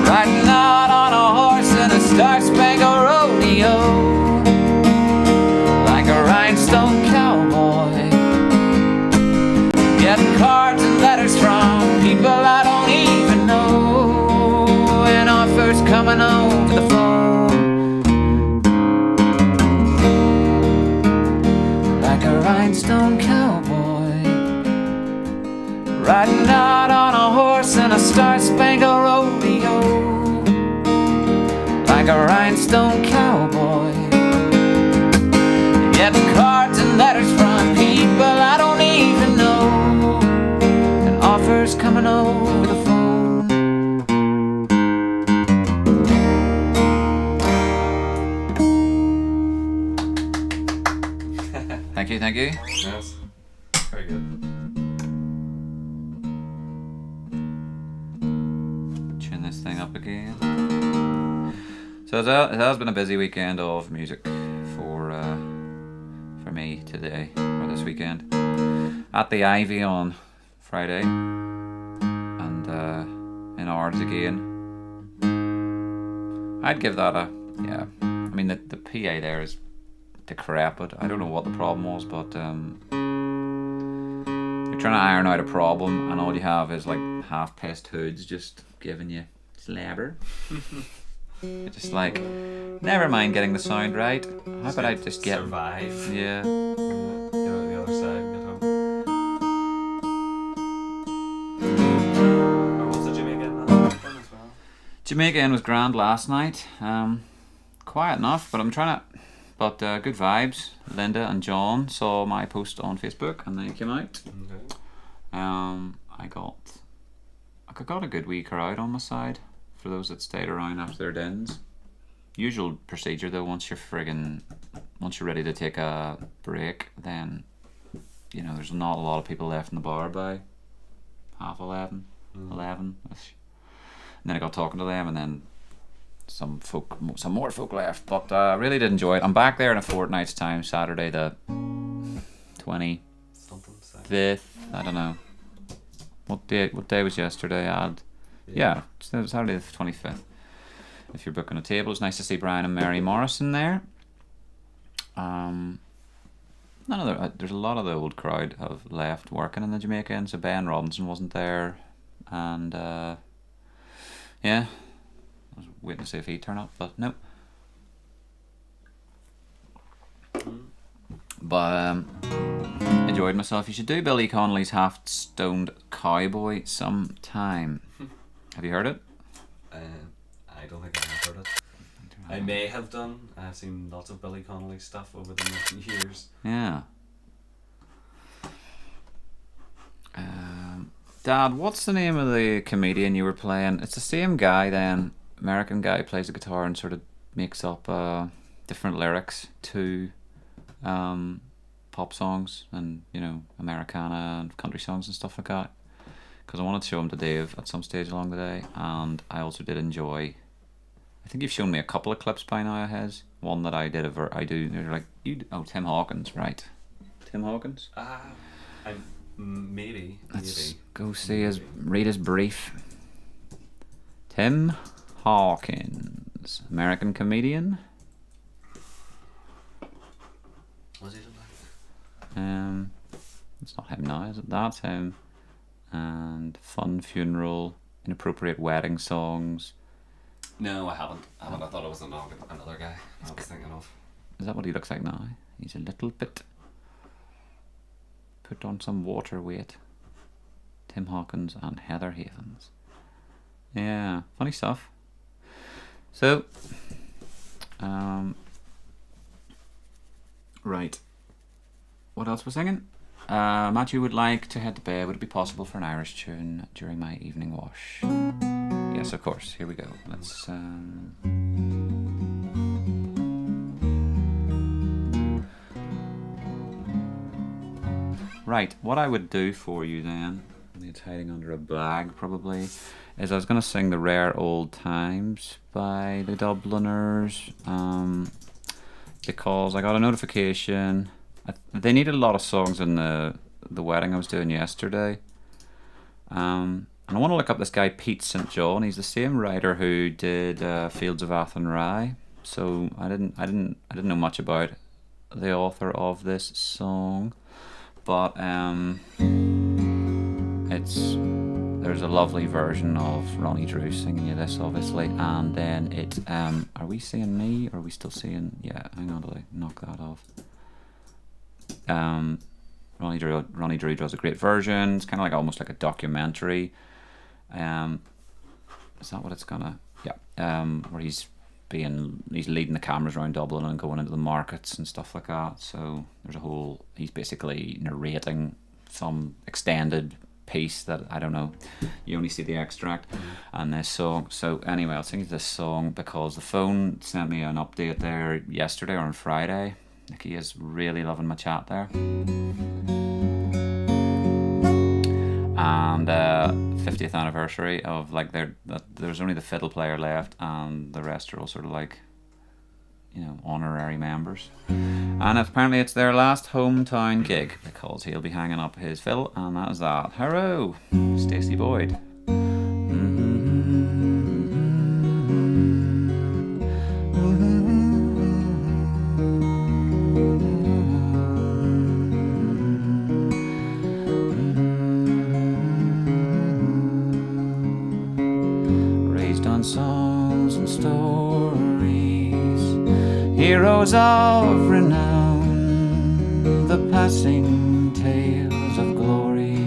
riding out on a horse in a star-spangled rodeo, like a rhinestone cowboy, getting cards and letters from people I don't even know, and offers coming over the phone, like a rhinestone cowboy, riding out on a horse in a star-spangled rodeo, like a rhinestone cowboy, getting cards and letters from people I don't even know, and offers coming over the phone. Thank you, thank you. Yes. Very good. Tune this thing up again. So it has been a busy weekend of music for me today, or this weekend. At the Ivy on Friday, and in Ards again. I'd give that a, yeah. I mean, the PA there is decrepit. I don't know what the problem was, but you're trying to iron out a problem, and all you have is like half-pissed hoods just giving you slabber. You're just like, never mind getting the sound right. How about I just get survive? Yeah. Get out the other side and get home. Or was the Jamaica in that as well? Jamaica Inn was grand last night. Quiet enough, but But good vibes. Linda and John saw my post on Facebook and they came out. Okay. I got a good wee crowd on my side for those that stayed around after their dins. Usual procedure though, once you're ready to take a break, then you know there's not a lot of people left in the bar by 11:30. 11-ish. And then I got talking to them, and then some more folk left, but I really did enjoy it. I'm back there in a fortnight's time, Saturday the 25th. I don't know what day was yesterday. Saturday the 25th. If you're booking a table, it's nice to see Brian and Mary Morrison there. There's a lot of the old crowd have left working in the Jamaica Inn, so Ben Robinson wasn't there, and yeah, I was waiting to see if he'd turn up, but nope. But enjoyed myself. You should do Billy Connolly's Half Stoned Cowboy sometime. Have you heard it? I don't think I have heard it. I may have done. I've seen lots of Billy Connolly stuff over the years. Yeah. Dad, what's the name of the comedian you were playing? It's the same guy then, American guy, plays the guitar and sort of makes up different lyrics to pop songs and, you know, Americana and country songs and stuff like that. Because I wanted to show him to Dave at some stage along the day, and I also did enjoy I think you've shown me a couple of clips by now of his. One that I did they're like, Tim Hawkins, right? Tim Hawkins? Maybe. Let's go read his brief. Tim Hawkins, American comedian. Was he something? It's not him now, is it? That's him. And fun funeral, inappropriate wedding songs. No, I haven't. I thought it was another guy I was thinking of. Is that what he looks like now? He's a little bit put on some water weight. Tim Hawkins and Heather Havens. Yeah, funny stuff. So, right. What else we're singing? Matthew would like to head to bed. Would it be possible for an Irish tune during my evening wash? Yes, of course. Here we go. Let's. Right. What I would do for you then, it's hiding under a bag probably, is I was going to sing The Rare Old Times by the Dubliners, because I got a notification. They needed a lot of songs in the wedding I was doing yesterday. And I want to look up this guy Pete St. John. He's the same writer who did Fields of Athenry. So I didn't know much about the author of this song, but there's a lovely version of Ronnie Drew singing you this, obviously, and then it are we seeing me or are we still seeing? Yeah, hang on till I knock that off. Ronnie Drew does a great version. It's kind of like almost like a documentary. Is that what it's gonna? Yeah. Where he's leading the cameras around Dublin and going into the markets and stuff like that. So he's basically narrating some extended piece that I don't know. You only see the extract and this song. So anyway, I'll sing you this song because the phone sent me an update there yesterday or on Friday. Nicky is really loving my chat there. And 50th anniversary of like there's only the fiddle player left and the rest are all sort of like, you know, honorary members. And apparently it's their last hometown gig because he'll be hanging up his fiddle, and that is that. Hello, Stacey Boyd. Songs and stories, heroes of renown, the passing tales of glory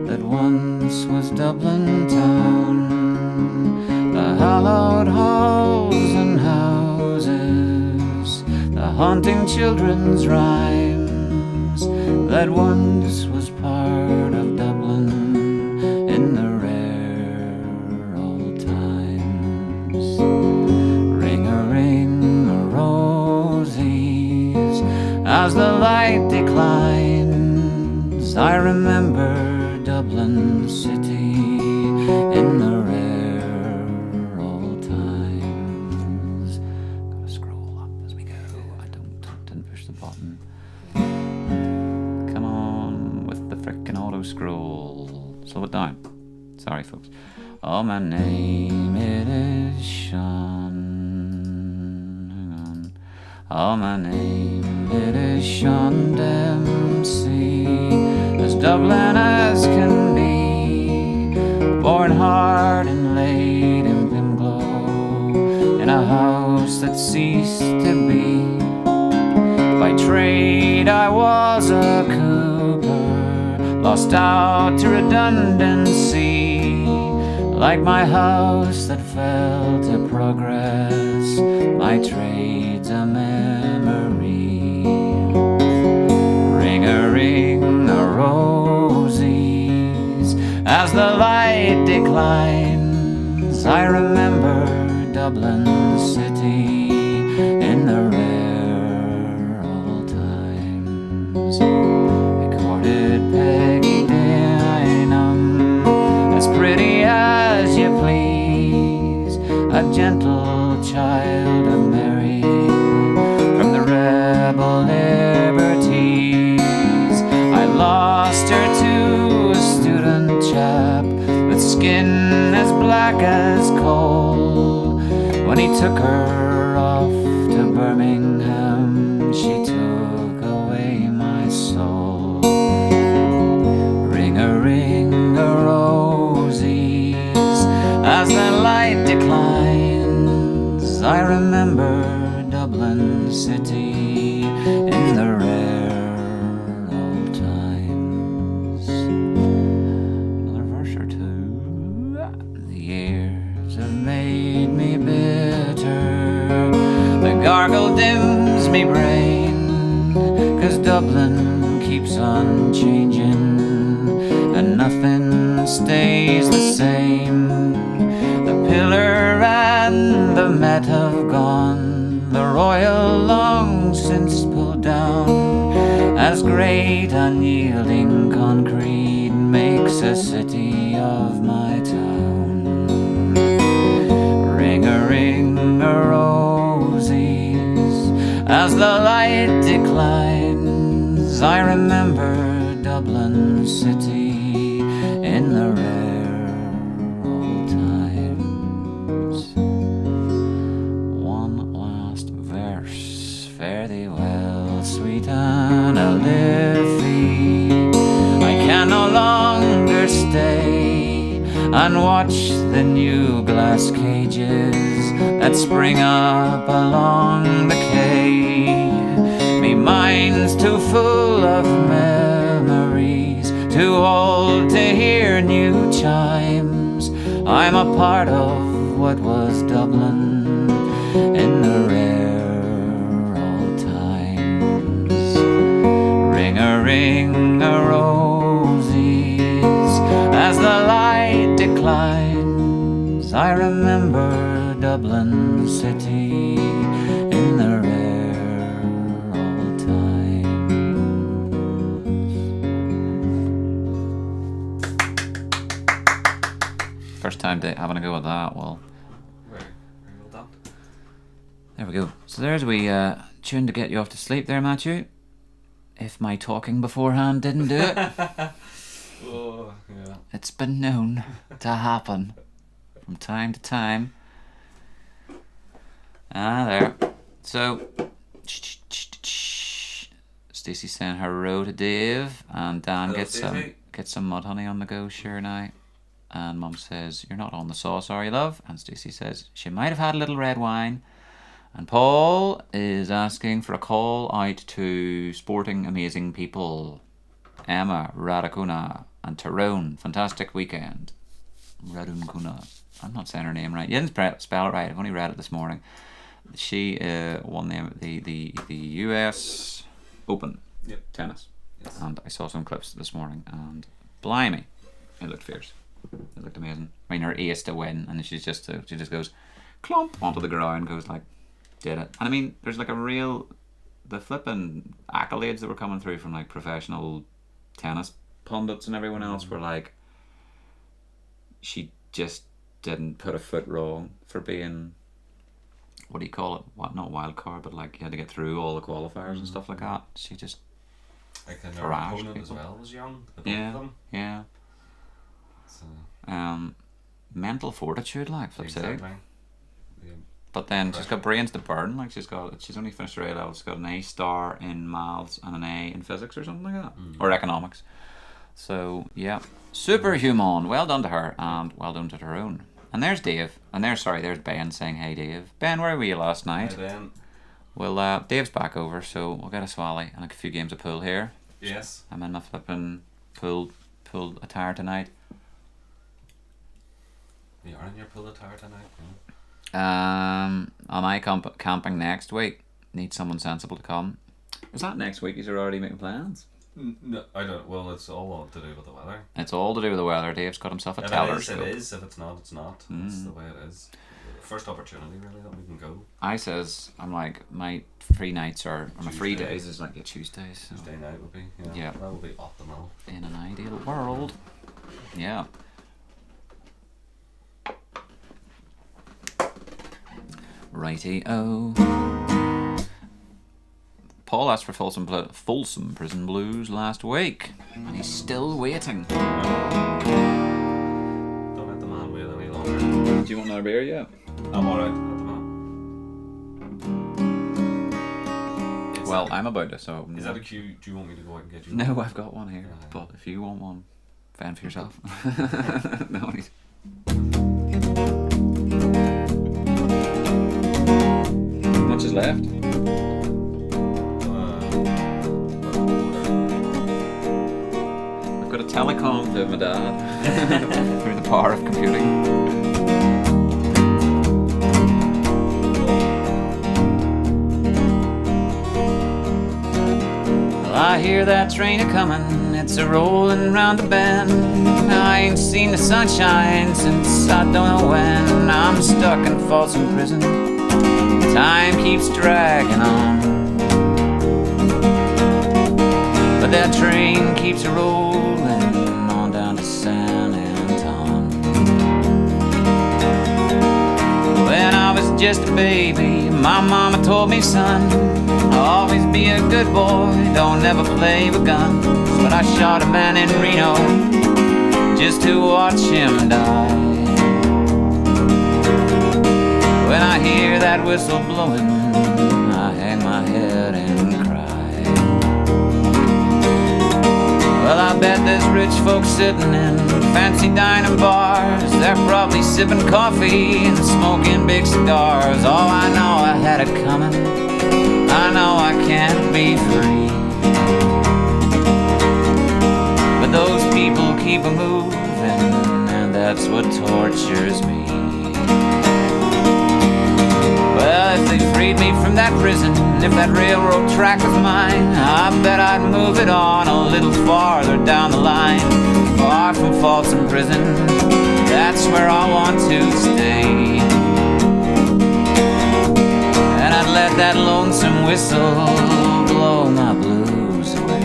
that once was Dublin town, the hallowed halls and houses, the haunting children's rhymes that once was part of Dublin in the as the light declines. I remember Dublin city in the rare old times. Gotta scroll up as we go. I didn't push the button. Come on with the frickin' auto scroll. Slow it down. Sorry, folks. Oh, my name it is Sean. Hang on. Oh, my name it is Sean Dempsey, as Dublin as can be, born hard and late in Pimglow, in a house that ceased to be. By trade I was a cooper, lost out to redundancy, like my house that fell to progress, my trade's a memory. Ring-a-ring-a-rosies, as the light declines, I remember Dublin city in the rare old times. I courted Peggy Dynam, as pretty as you please, a gentle child of Mary, from the rebel liberties. I lost her to a student chap with skin as black as coal. When he took her off to Birmingham, she took away my soul. Ring-a-ring-a-rosies, as the light declines, I remember Dublin city in the rare old times. Another verse or two. The years have made me bitter, the gargle dims me brain, 'cause Dublin keeps on changing and nothing stays the same. The pillar and the Met have gone, the Royal long since pulled down, as great unyielding concrete makes a city of my town. Ring-a-ring-a-rosies, as the light declines, I remember Dublin city in the rare old times. One last verse. Fare thee well, sweet Anna Liffey. I can no longer stay and watch the new glass cages that spring up along the quay. Me mind's too full of memories, too old to hear new chimes. I'm a part of what was Dublin in the rare old times. Ring-a-ring-a-rosies, as the light declines, I remember Dublin city in the rare old times. First time having a go at that. Well, Very well done. there we go. So there's we tune to get you off to sleep there, Matthew. If my talking beforehand didn't do it. Oh, yeah. It's been known to happen from time to time. There. So, Stacey saying hello to Dave, and Dan Hello, gets some mud honey on the go, sure now. And Mum says, "You're not on the sauce, are you, love?" And Stacey says, "She might have had a little red wine." And Paul is asking for a call out to sporting amazing people. Emma, Radakuna, and Tyrone. Fantastic weekend. Radunkuna. I'm not saying her name right. You didn't spell it right. I've only read it this morning. She won the US Open tennis. Yes. And I saw some clips this morning, and blimey, it looked fierce. It looked amazing. I mean, her ace to win, and she just goes clump onto the ground, goes like, did it. And I mean, there's like the flipping accolades that were coming through from like professional tennis pundits and everyone else were like, she just didn't put a foot wrong for being, what do you call it? What, not wild card, but like you had to get through all the qualifiers and stuff like that. She just Like her thrashed opponent as people. well was young. The both of them. Yeah. So, Mental fortitude, like flip side. exactly. Yeah. But then she's got brains to burn. Like she's only finished her A level. She's got an A star in maths and an A in physics or something like that, or economics. So yeah, superhuman. Well done to her, and well done to Tyrone. And there's Dave, and there's Ben saying, "Hey Dave, Ben, where were you last night?" Hi, Ben. Well, Dave's back over, so we'll get a swally and a few games of pool here. Yes. I'm in my flipping pool attire tonight. You are in your pool attire tonight. Yeah. Am I camping next week? Need someone sensible to come. Is that next week? Is there already making plans? No, I don't. Well, it's all to do with the weather. It's all to do with the weather. Dave's got himself a telescope. It is. If it's not, it's not. That's the way it is. First opportunity, really, that we can go. I'm like, my free nights my free days is like Tuesdays. So. Tuesday night would be. Yeah. That would be optimal. In an ideal world. Righty-o. Paul asked for Folsom Prison Blues last week, and he's still waiting. Don't let the man wait any longer. Do you want another beer yet? I'm alright at the minute. Well, I'm about to, so... Is that a cue? Do you want me to go out and get you? No, I've got one here, but if you want one, fend for yourself. No worries. How much is left? I've got a telecom to my dad through the power of computing. Well, I hear that train a-comin', it's a-rollin' round the bend. I ain't seen the sunshine since I don't know when. I'm stuck in Folsom Prison, time keeps dragging on. But that train keeps a-rollin' on down to San Anton. When I was just a baby, my mama told me, son, always be a good boy, don't never play with guns. But I shot a man in Reno just to watch him die. When I hear that whistle blowing, I hang my head and cry. Well, I bet there's rich folks sitting in fancy dining bars. They're probably sipping coffee and smoking big cigars. Oh, I know I had it coming, I know I can't be free. But those people keep moving, and that's what tortures me. Well, if they freed me from that prison, if that railroad track was mine, I bet I'd move it on a little farther down the line. Far from Folsom Prison, that's where I want to stay. And I'd let that lonesome whistle blow my blues away.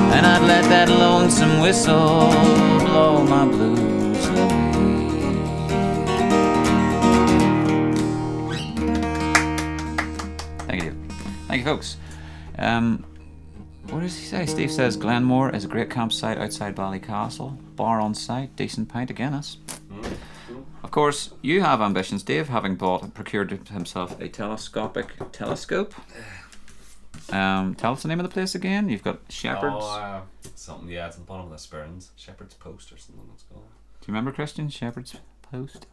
And I'd let that lonesome whistle blow my blues away. Thank you, folks. What does he say? Steve says Glenmore is a great campsite outside Ballycastle. Bar on site, decent pint of Guinness. Of course, you have ambitions, Dave, having procured himself a telescope. Tell us the name of the place again. You've got Shepherd's. Oh, something. Yeah, it's on the bottom of the Spurns. Shepherd's Post or something. It's called. Do you remember, Christian? Shepherd's Post.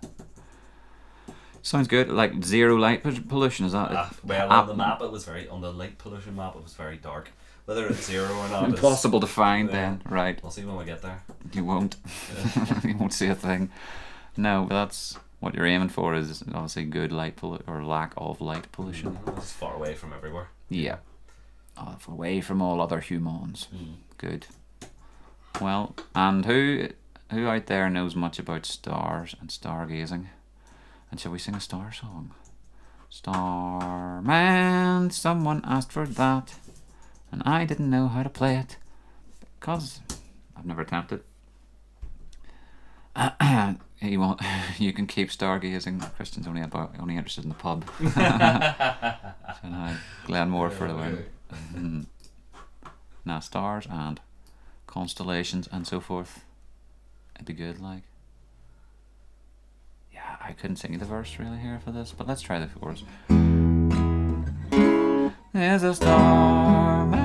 Sounds good. Like zero light pollution, is that it? Well, on the map, on the light pollution map, it was very dark. Whether it's zero or not, impossible to find. Then, right? We'll see when we get there. You won't. You won't see a thing. No, but that's what you're aiming for. Is obviously good light or lack of light pollution. It's far away from everywhere. Yeah. Away from all other humans. Good. Well, and who out there knows much about stars and stargazing? And shall we sing a star song? Starman, someone asked for that, and I didn't know how to play it because I've never attempted. You can keep stargazing. Christian's only interested in the pub. So now Glenmore for the win. Now stars and constellations and so forth. It'd be good, like. Yeah, I couldn't sing you the verse really here for this, but let's try the chorus. There's a starman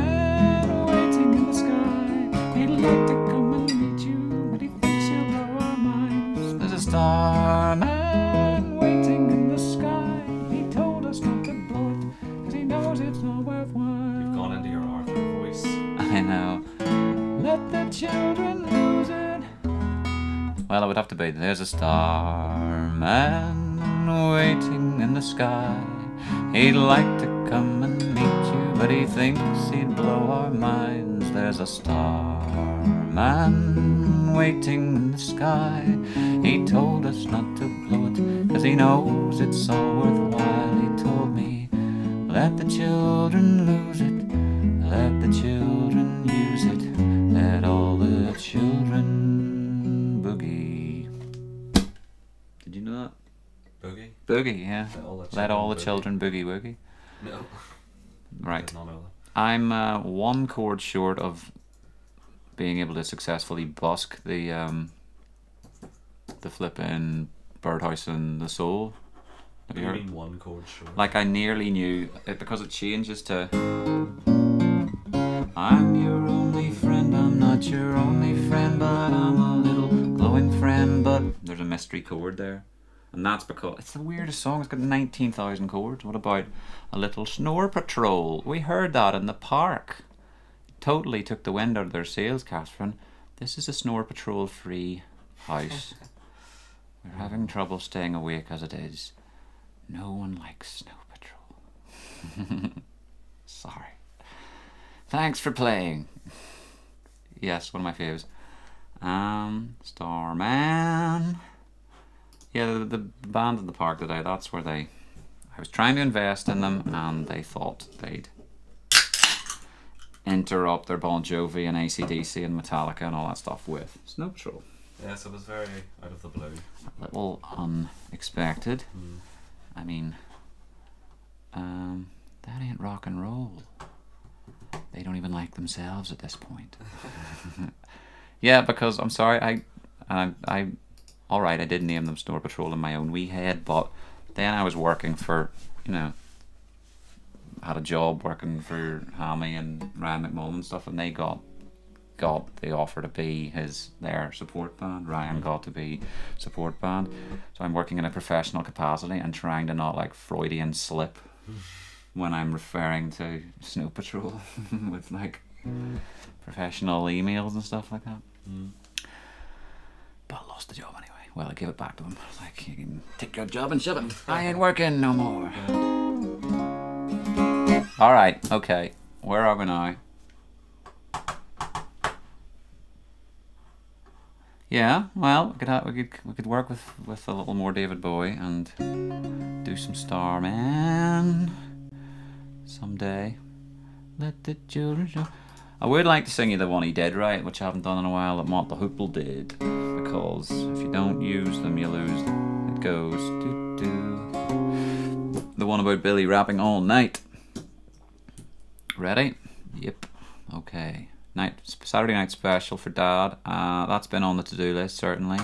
waiting in the sky. He'd like to come and meet you, but he thinks he'll blow our minds. There's a starman waiting in the sky. He told us not to blow it, cause he knows it's not worthwhile. You've gone into your Arthur voice. I know. Let the children lose it. Well, it would have to be there's a starman waiting in the sky. He'd like to come and meet you, but he thinks he'd blow our minds. There's a starman waiting in the sky. He told us not to blow it, 'cause he knows it's all worthwhile. He told me, let the children lose it, let the children use it, let all the children boogie. Did you know that? Boogie? Boogie, yeah. Let all the children boogie woogie. No. Right. I did not know that. I'm one chord short of being able to successfully busk the flipping Birdhouse and the Soul. Have you You heard? mean one chord short? Like I nearly knew it because it changes to I'm your only friend, I'm not your only friend, but I'm a little glowing friend, but there's a mystery chord there. And that's because it's the weirdest song. It's got 19,000 chords. What about a little snore patrol? We heard that in the park. Totally took the wind out of their sails, Catherine. This is a snore patrol free house. We're having trouble staying awake as it is. No one likes snow patrol. Sorry. Thanks for playing. Yes, one of my faves. Starman. Yeah, the band in the park today, that's where I was trying to invest in them and they thought they'd interrupt their Bon Jovi and AC/DC and Metallica and all that stuff with Snow Patrol. Yes, it was very out of the blue. A little unexpected. I mean, that ain't rock and roll. They don't even like themselves at this point. Yeah, because I'm sorry, I alright, I did name them Snore Patrol in my own wee head, but then I was working for, had a job working for Hammy and Ryan McMullen and stuff, and they got the offer to be their support band. Ryan got to be support band. So I'm working in a professional capacity and trying to not like Freudian slip when I'm referring to Snow Patrol with like professional emails and stuff like that. But I lost the job anyway. Well, I gave it back to him. Like, you can take your job and shove it. I ain't working no more. Alright, okay. Where are we now? Yeah, well, we could work with a little more David Bowie and do some Starman someday. Let the children show. I would like to sing you the one he did, right, which I haven't done in a while, that Mott the Hoople did, because if you don't use them, you lose them. It goes do-do. The one about Billy rapping all night. Ready? Yep. Okay. Saturday night special for Dad. That's been on the to-do list, certainly,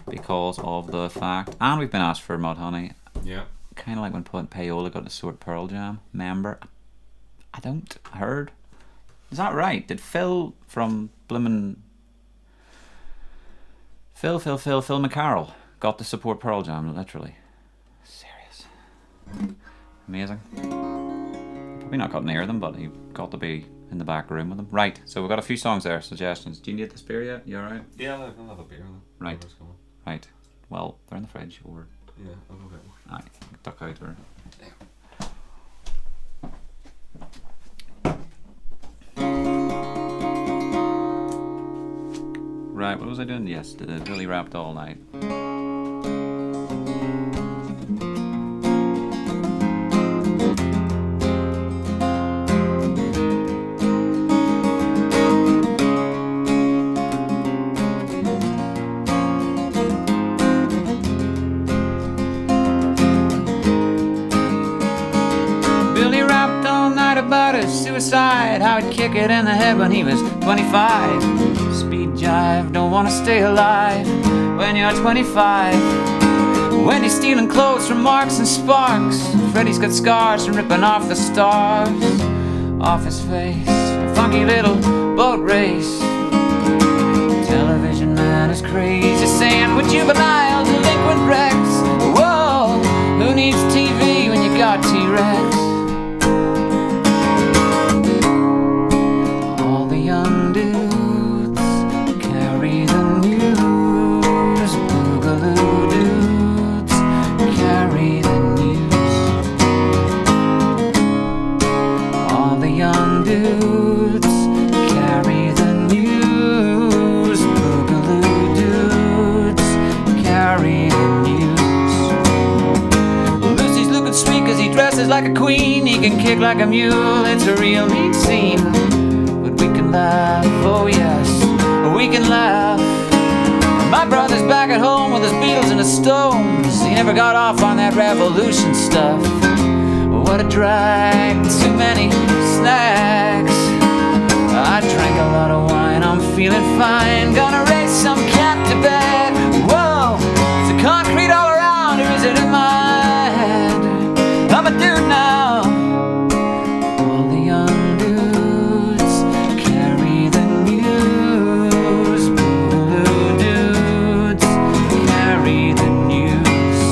because of the fact, and we've been asked for Mudhoney. Yeah. Kind of like when Payola got to sort Pearl Jam. Remember? I heard. Is that right? Did Phil from Bloomin' Phil McCarroll got to support Pearl Jam, literally? Serious. Amazing. Probably not got near them, but he got to be in the back room with them. Right, so we've got a few songs there, suggestions. Do you need this beer yet? You alright? Yeah, I'll have a beer then. Right. Right. Well, they're in the fridge, or... Yeah, I'll go get one. Aye, duck out or... Right, what was I doing? Yes, Billy rapped all night. Billy rapped all night about his suicide, how he'd kick it in the head when he was 25. Speed jive, don't wanna stay alive when you're 25. When he's stealing clothes from Marks and Sparks, Freddy's got scars from ripping off the stars off his face. A funky little boat race. Television man is crazy, saying we're juvenile delinquent wrecks. Whoa, who needs TV when you got T-Rex? All the young dudes carry the news. Boogaloo dudes carry the news. All the young dudes carry the news. Boogaloo dances like a queen, he can kick like a mule. It's a real mean scene, but we can laugh, oh yes, we can laugh. My brother's back at home with his Beatles and his Stones. He never got off on that revolution stuff. What a drag, too many snacks. I drank a lot of wine, I'm feeling fine. Gonna race some cat to bed. Whoa, is it concrete all around, or is it in my head? I'm a dude now. All the young dudes carry the news. Blue dudes carry the news.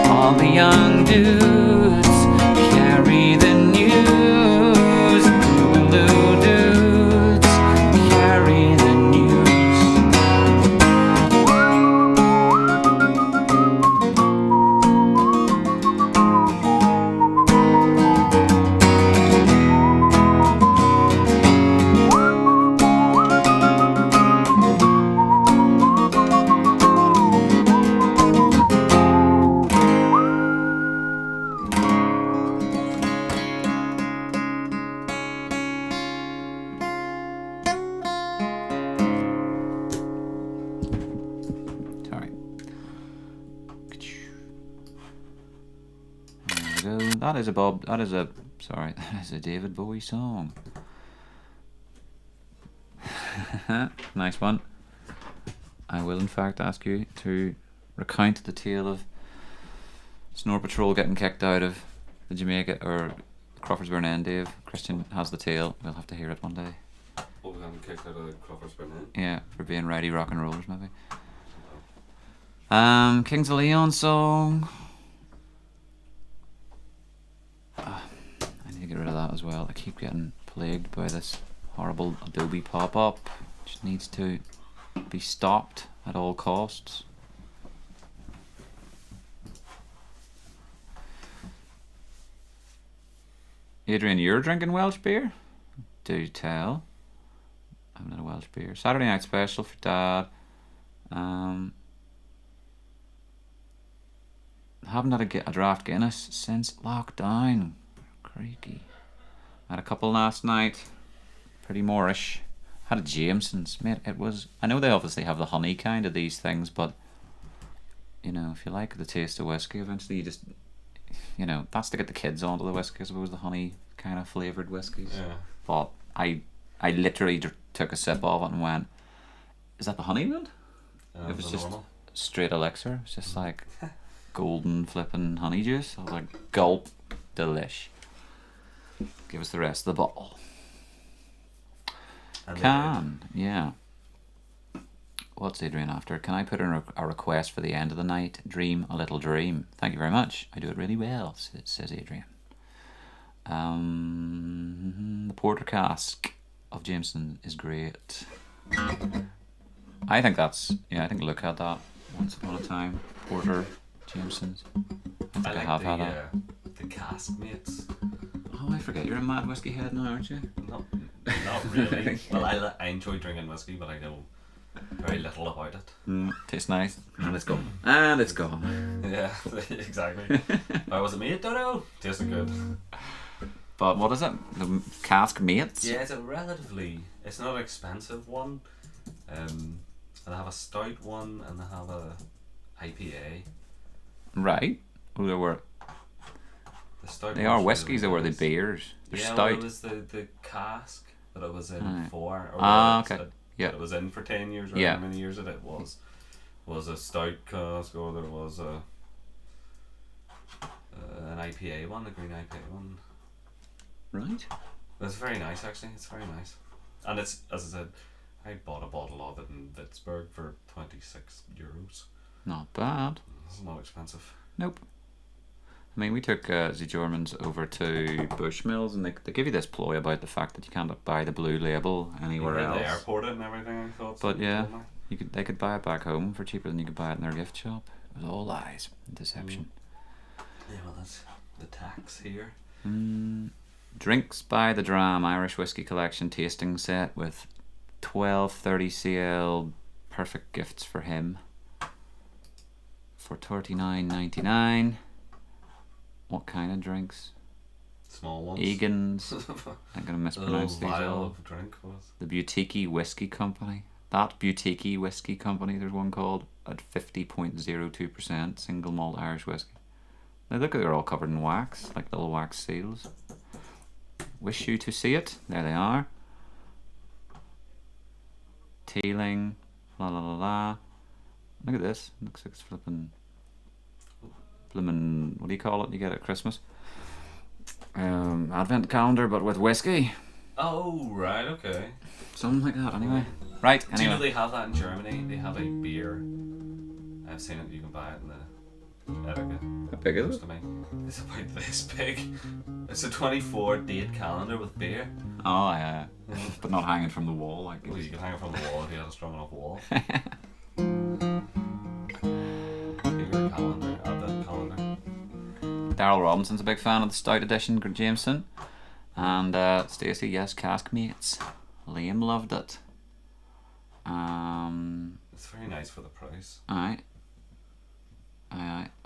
All the young dudes carry the news. Blue dudes carry the news. Sorry. There we go. That is a David Bowie song. Nice one. I will in fact ask you to recount the tale of Snore Patrol getting kicked out of the Jamaica or Crawfordsburn End, Dave. Christian has the tale. We'll have to hear it one day. Oh, we got kicked out of the Crawfordsburn End. Yeah, for being rowdy rock and rollers maybe. Kings of Leon song. I need to get rid of that as well. I keep getting plagued by this horrible Adobe pop-up. Just needs to be stopped at all costs. Adrian, you're drinking Welsh beer? Do tell. I'm not a Welsh beer. Saturday night special for Dad. Haven't had a draft Guinness since lockdown. Creeque. Had a couple last night. Pretty Moorish. Had a Jameson's, mate. It was. I know they obviously have the honey kind of these things, but you know, if you like the taste of whiskey, eventually you just, you know, that's to get the kids onto the whiskey. I suppose the honey kind of flavored whiskeys. Yeah. But I literally took a sip of it and went, "Is that the honey one?" It was just normal. straight elixir. It's just like golden flipping honey juice. I was like, gulp, delish. Give us the rest of the bottle. And Yeah. What's Adrian after? Can I put in a request for the end of the night? Dream a little dream. Thank you very much. I do it really well, says Adrian. The porter cask of Jameson is great. I think Luke had that once upon a time. Porter Jameson's. I think I have had that. The cask mates. Oh, I forget. You're a mad whiskey head now, aren't you? Not really. Well, I enjoy drinking whiskey, but I know very little about it. Tastes nice. And it's gone. And it's gone. Yeah, exactly. Why was it made? Don't know. Tasted good. But what is it? The cask mates? Yeah, it's not an expensive one. And they have a stout one and they have a IPA. Right. Oh, they were. The stout They are whiskies, or were they beers? They're yeah, stout. well, it was the cask that it was in for. Or Okay. Yeah. That it was in for 10 years, or how many years it was a stout cask, or there was an IPA one, a green IPA one. Right. It's very nice, actually. It's very nice. And it's, as I said, I bought a bottle of it in Pittsburgh for €26. Not bad. It's not expensive. Nope. I mean, we took the Germans over to Bushmills, and they give you this ploy about the fact that you can't buy the blue label anywhere else. The airport and everything, I thought. But yeah, they could buy it back home for cheaper than you could buy it in their gift shop. It was all lies and deception. Yeah, well, that's the tax here. Drinks by the Dram Irish Whiskey Collection tasting set with 12 30cl perfect gifts for him for $39.99. what kind of drinks? Small ones. Egan's. I'm going to mispronounce these vial all. of drink was. The Boutique Whiskey Company. That Boutique Whiskey Company, there's one called, at 50.02% single malt Irish whiskey. Now look, they're all covered in wax, like little wax seals. Wish you to see it. There they are. Teeling. La la la la. Look at this. Looks like it's flipping, what do you call it? You get it at Christmas. Advent calendar, but with whiskey. Oh, right, okay. Something like that, anyway. Right, Do you know anyway. they have that in Germany? They have a beer. I've seen it, you can buy it in the Edeka. How big is Close it? to me. It's about this big. It's a 24-date calendar with beer. Oh, yeah. But not hanging from the wall. Like Well, you could hang it from the wall if you had a strong enough wall. Beer calendar, advent calendar. Daryl Robinson's a big fan of the Stout Edition, Jameson. And Stacey, yes, cask mates. Liam loved it. It's very nice for the price. Aye.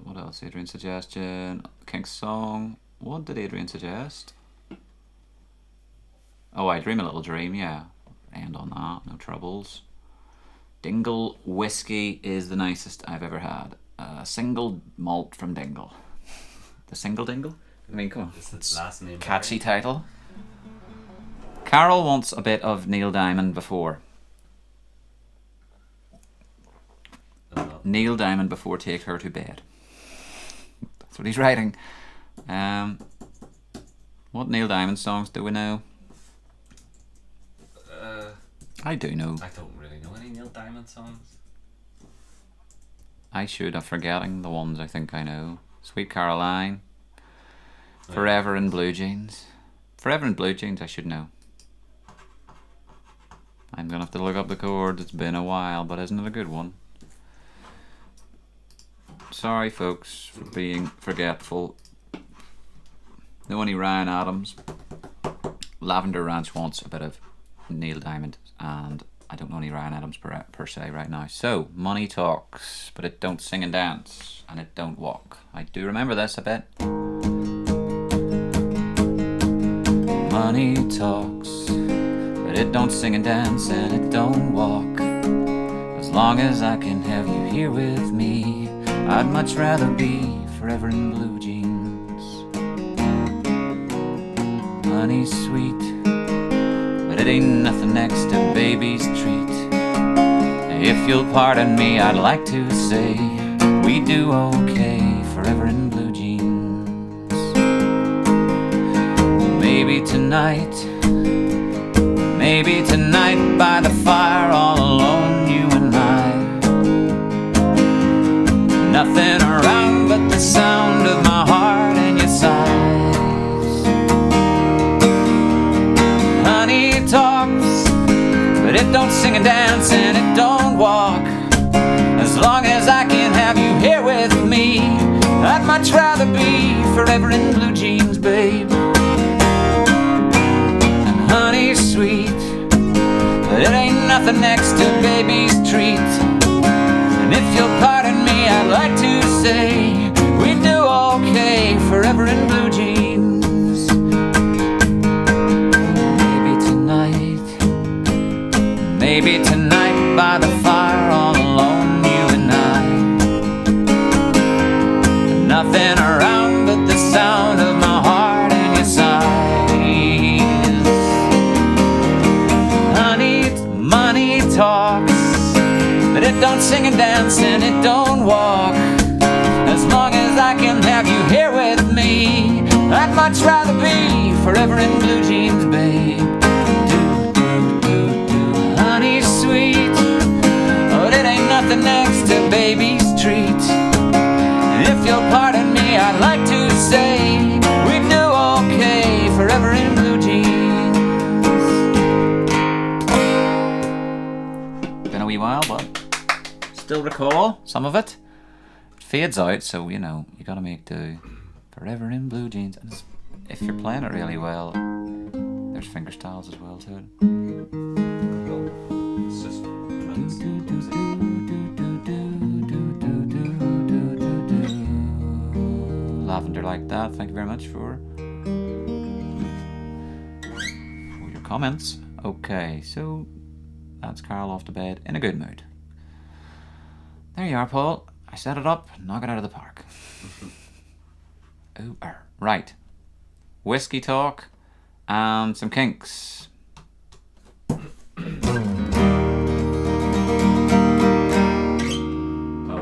What else? Adrian suggestion. Kinks song. What did Adrian suggest? Oh, I Dream a Little Dream, yeah. End on that, no troubles. Dingle whiskey is the nicest I've ever had. Single malt from Dingle. The Single Dingle? I mean, come on. It's its last name. Catchy title. Carol wants a bit of Neil Diamond before. Neil Diamond before Take Her to Bed. That's what he's writing. What Neil Diamond songs do we know? I do know. I don't really know any Neil Diamond songs. I should. I'm forgetting the ones I think I know. Sweet Caroline. Forever in Blue Jeans. Forever in Blue Jeans I should know. I'm gonna have to look up the chords. It's been a while, but isn't it a good one? Sorry folks for being forgetful. No any Ryan Adams. Lavender Ranch wants a bit of Neil Diamond, and I don't know any Ryan Adams per se right now. So, money talks, but it don't sing and dance, and it don't walk. I do remember this a bit. Money talks, but it don't sing and dance, and it don't walk. As long as I can have you here with me, I'd much rather be forever in blue jeans. Money's sweet, but it ain't nothing next to baby's treat. If you'll pardon me, I'd like to say we do okay forever in blue jeans. Maybe tonight by the fire, all alone, you and I. Nothing around but the sound of my heart and your sighs. Honey talks, but it don't sing and dance, and it don't walk. As long as I can have you here with me, I'd much rather be forever in blue jeans, babe. And honey's sweet, but it ain't nothing next to baby's treat. And if you'll pardon me, I'd like to say we do okay forever in blue jeans. Maybe tonight by the fire, all alone, you and I. Nothing around but the sound of my heart and your sighs. Honey, money talks, but it don't sing and dance and it don't walk. As long as I can have you here with me, I'd much rather be forever in blue jeans, babe. Honey's sweet, but it ain't nothing next to baby's treat. And if you'll pardon me, I'd like to say we do okay forever in blue jeans. Been a wee while, but still recall some of it. It fades out, so you know, you gotta make do. Forever in blue jeans. And if you're playing it really well, there's fingerstyles as well to it. It's just Lavender you like that. Thank you very much for your comments. Okay, so that's Carol off to bed in a good mood. There you are, Paul. I set it up, knock it out of the park. Right. Whiskey talk and some Kinks. We'll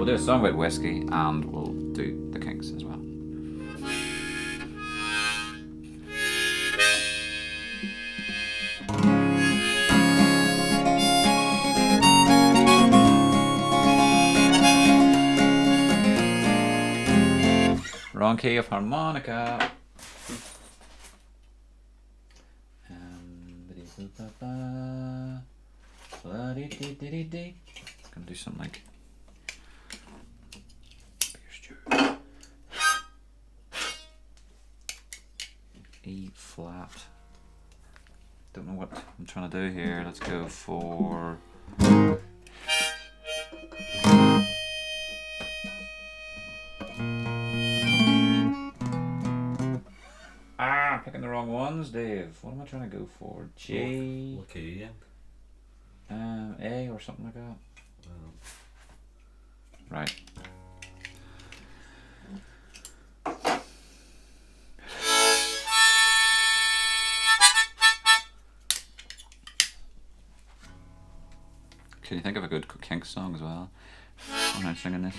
do a song about whiskey and we'll do the Kinks as well. Wrong key of harmonica. Gonna do something like E flat. Don't know what I'm trying to do here. Let's go for picking the wrong ones, Dave. What am I trying to go for? G. What key again? A or something like that. Right. Can you think of a good Kinks song as well when I'm singing this?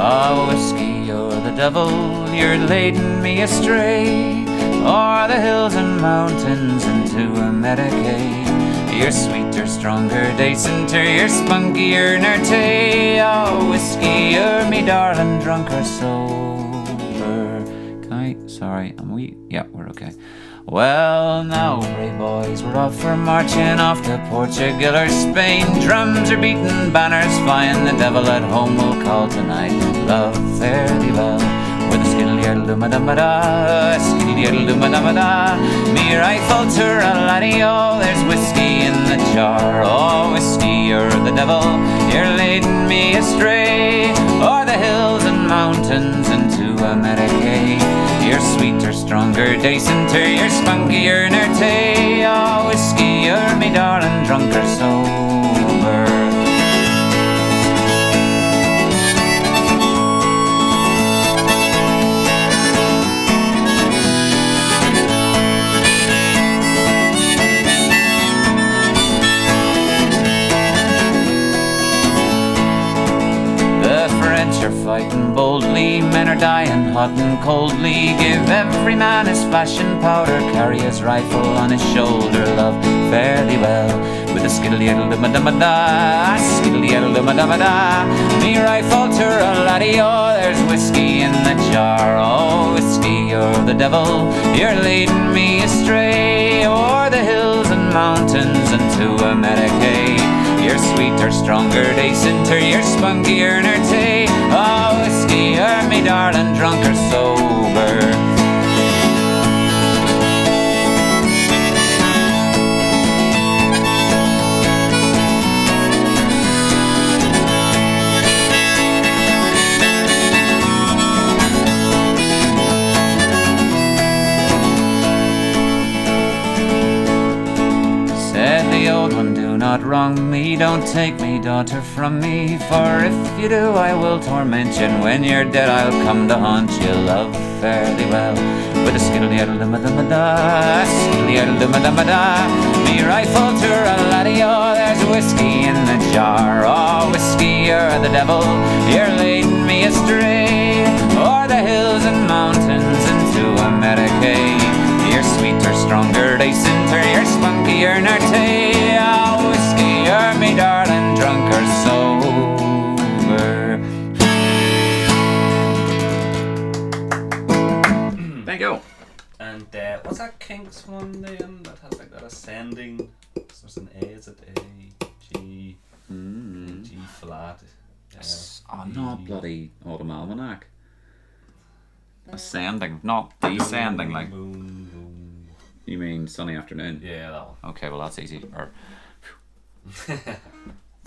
Oh, whiskey, you're the devil, you're leading me astray, o'er the hills and mountains into a Medicaid. You're sweeter, stronger, decenter, you're spunkier, nerte. Oh, whiskey, you're me darling, drunk or sober. Sorry, am we? Yeah, we're okay. Well, now, brave boys, we're off for marching off to Portugal or Spain. Drums are beating, banners flying, the devil at home will call tonight. Love, fare thee well, with a skiddly-addle-doo-ma-dum-ma-da, skiddly-addle-doo-ma-dum-ma-da. Me rifle to a laddie, oh, there's whiskey in the jar. Oh, whiskey, you're the devil, you're leading me astray, o'er the hills and mountains into a Medicaid. You're sweeter, stronger, decenter, you're spunkier, nerte. Oh, whiskey, you're me darling, drunk or sober. Are fighting boldly, men are dying hot and coldly. Give every man his flashing powder, carry his rifle on his shoulder. Love, fare thee well, with a skiddly-addle-dum-ma-dum-ma-da, skiddly-addle-dum-ma-dum-ma-da. Me rifle to a laddie, oh, there's whiskey in the jar. Oh, whiskey, you're the devil, you're leading me astray, o'er the hills and mountains into a Medicaid. You're sweeter, stronger, decenter, you're spunkier, nerte. Oh, whiskey, you're me darling, drunk or sober. Said the old one, do not wrong me, don't take me daughter from me, for if you do I will torment you, and when you're dead I'll come to haunt you. Love, fare thee well, with a skiddly-addle-dum-ma-dum-ma-da, skiddly-addle-dum-ma-dum-ma-da. Me rifle to a laddie, oh, there's whiskey in the jar. Oh, whiskey, you're the devil, you're leading me astray, o'er the hills and mountains into a Medicaid. You're sweeter, stronger, decenter, you're spunkier, nerte. Oh, whiskey, you're me darling, drunk or sober. Thank you. And what's that Kinks one then that has like that ascending? There's an A, is it A, G, G flat? Oh, not bloody Autumn Almanac. Ascending, not descending. Like, you mean Sunny Afternoon? Yeah, that one. Okay, well that's easy. Or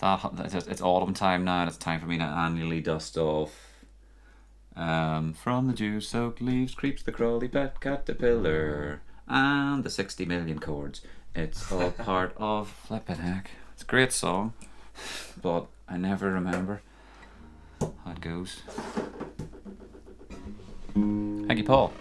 it's autumn time now, and it's time for me to annually dust off. From the dew-soaked leaves creeps the crawly pet caterpillar, and the 60 million chords. It's all part of flippin' heck. It's a great song, but I never remember how it goes. Thank you, Paul.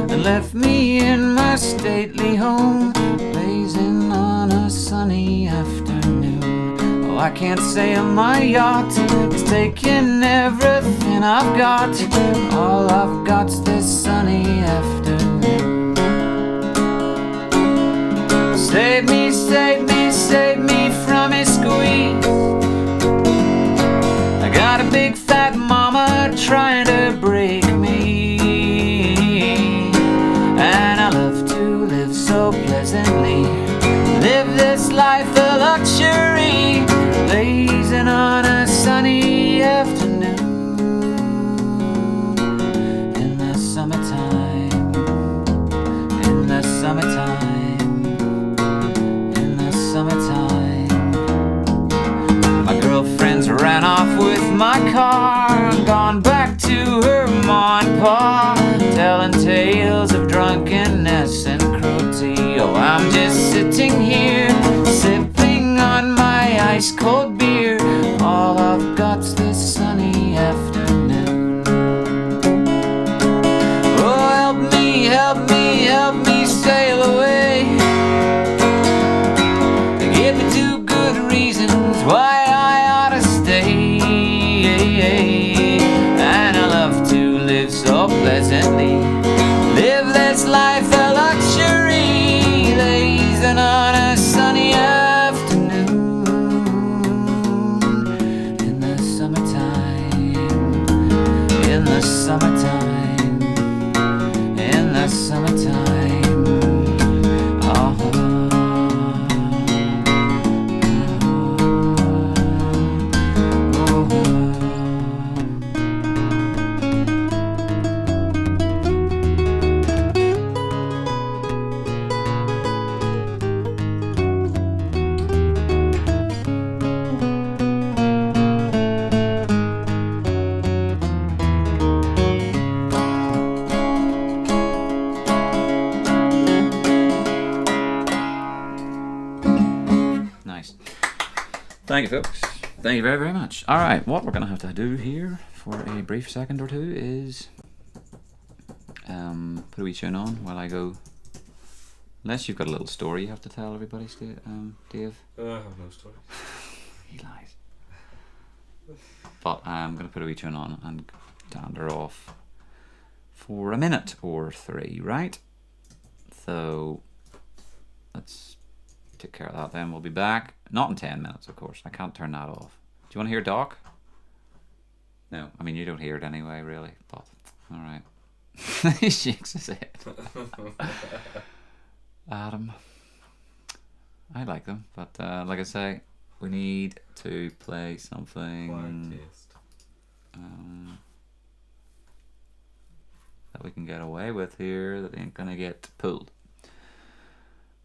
And left me in my stately home, blazing on a sunny afternoon. Oh, I can't sail my yacht, it's taking everything I've got. All I've got's this sunny afternoon. Save me, save me, save me from a squeeze. I got a big fat mama trying to break me. And I love to live so pleasantly, live this life of luxury, blazing on a sunny afternoon in the summertime, in the summertime, in the summertime. My girlfriend's ran off with my car, gone back to her ma and pa, telling tales of drunkenness and cruelty. Oh, I'm just sitting here, sipping on my ice-cold beer. All I've got's this sunny afternoon. Oh, help me, help me, help me sail away. Give me 2 good reasons why I ought to stay. And I love to live so pleasantly, live this life of luxury, blazing on a sunny afternoon in the summertime, in the summertime, in the summertime. Oh. Thank you, folks. Thank you very, very much. All right, what we're going to have to do here for a brief second or two is put a wee tune on while I go. Unless you've got a little story you have to tell everybody, Dave. I have no story. He lies. But I'm going to put a wee tune on and dander off for a minute or 3, right? So let's take care of that then. We'll be back. Not in 10 minutes, of course. I can't turn that off. Do you want to hear Doc? No, I mean, you don't hear it anyway, really. But, alright. He shakes his head. Adam. I like them, but like I say, we need to play something that we can get away with here that ain't gonna get pulled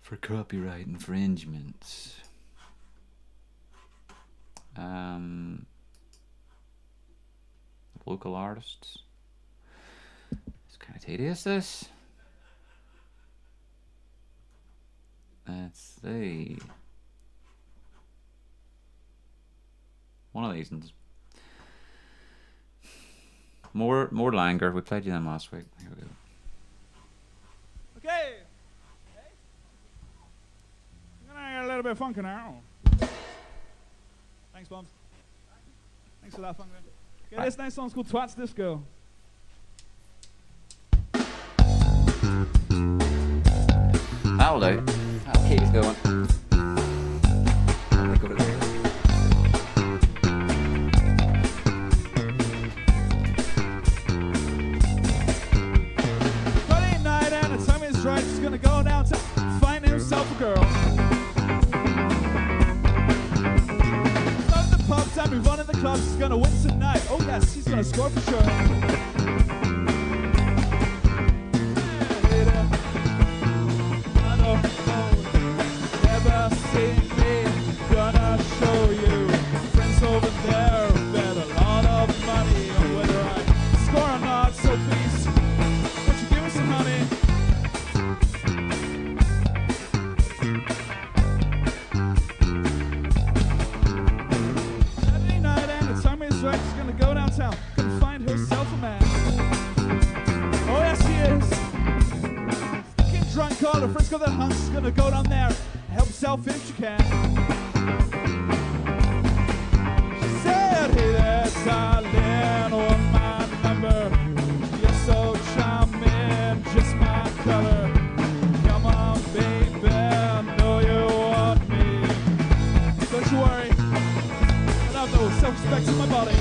for copyright infringements. Local artists. It's kind of tedious, this. Let's see. One of these ones. More Langer. We played you them last week. Here we go. Okay. I'm gonna get a little bit funky now. Thanks, Bums. Thanks for that, funk. Okay, this next song's called Twats Disco. That'll do. That'll keep us going. I'll go to the- Friday night and the time is right. He's gonna go down to find himself a girl. Start the pubs and move on in the clubs. He's gonna win tonight. Oh yes, he's gonna score for sure. Never seen me, gonna show you. Friends over there bet a lot of money on whether I score or not. So please, won't you give me some honey? Saturday night and the time is right. She's gonna go downtown, gonna find herself a man. Oh yes, he is. Getting drunk, all her friends got their hunts. She's gonna go down there. Help yourself if you can. She said, hey there, darling, want my number? You're so charming, just my color. Come on, baby, I know you want me. Don't you worry, I have no self-respect in my body.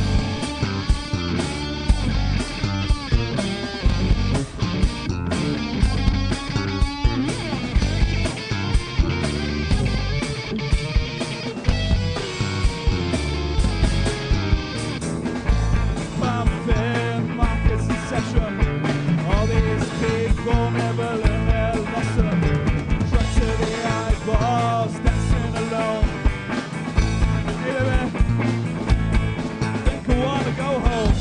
All these people never learn their lesson. Drunk to the eyeballs, dancing alone. Hey baby, think I wanna go home.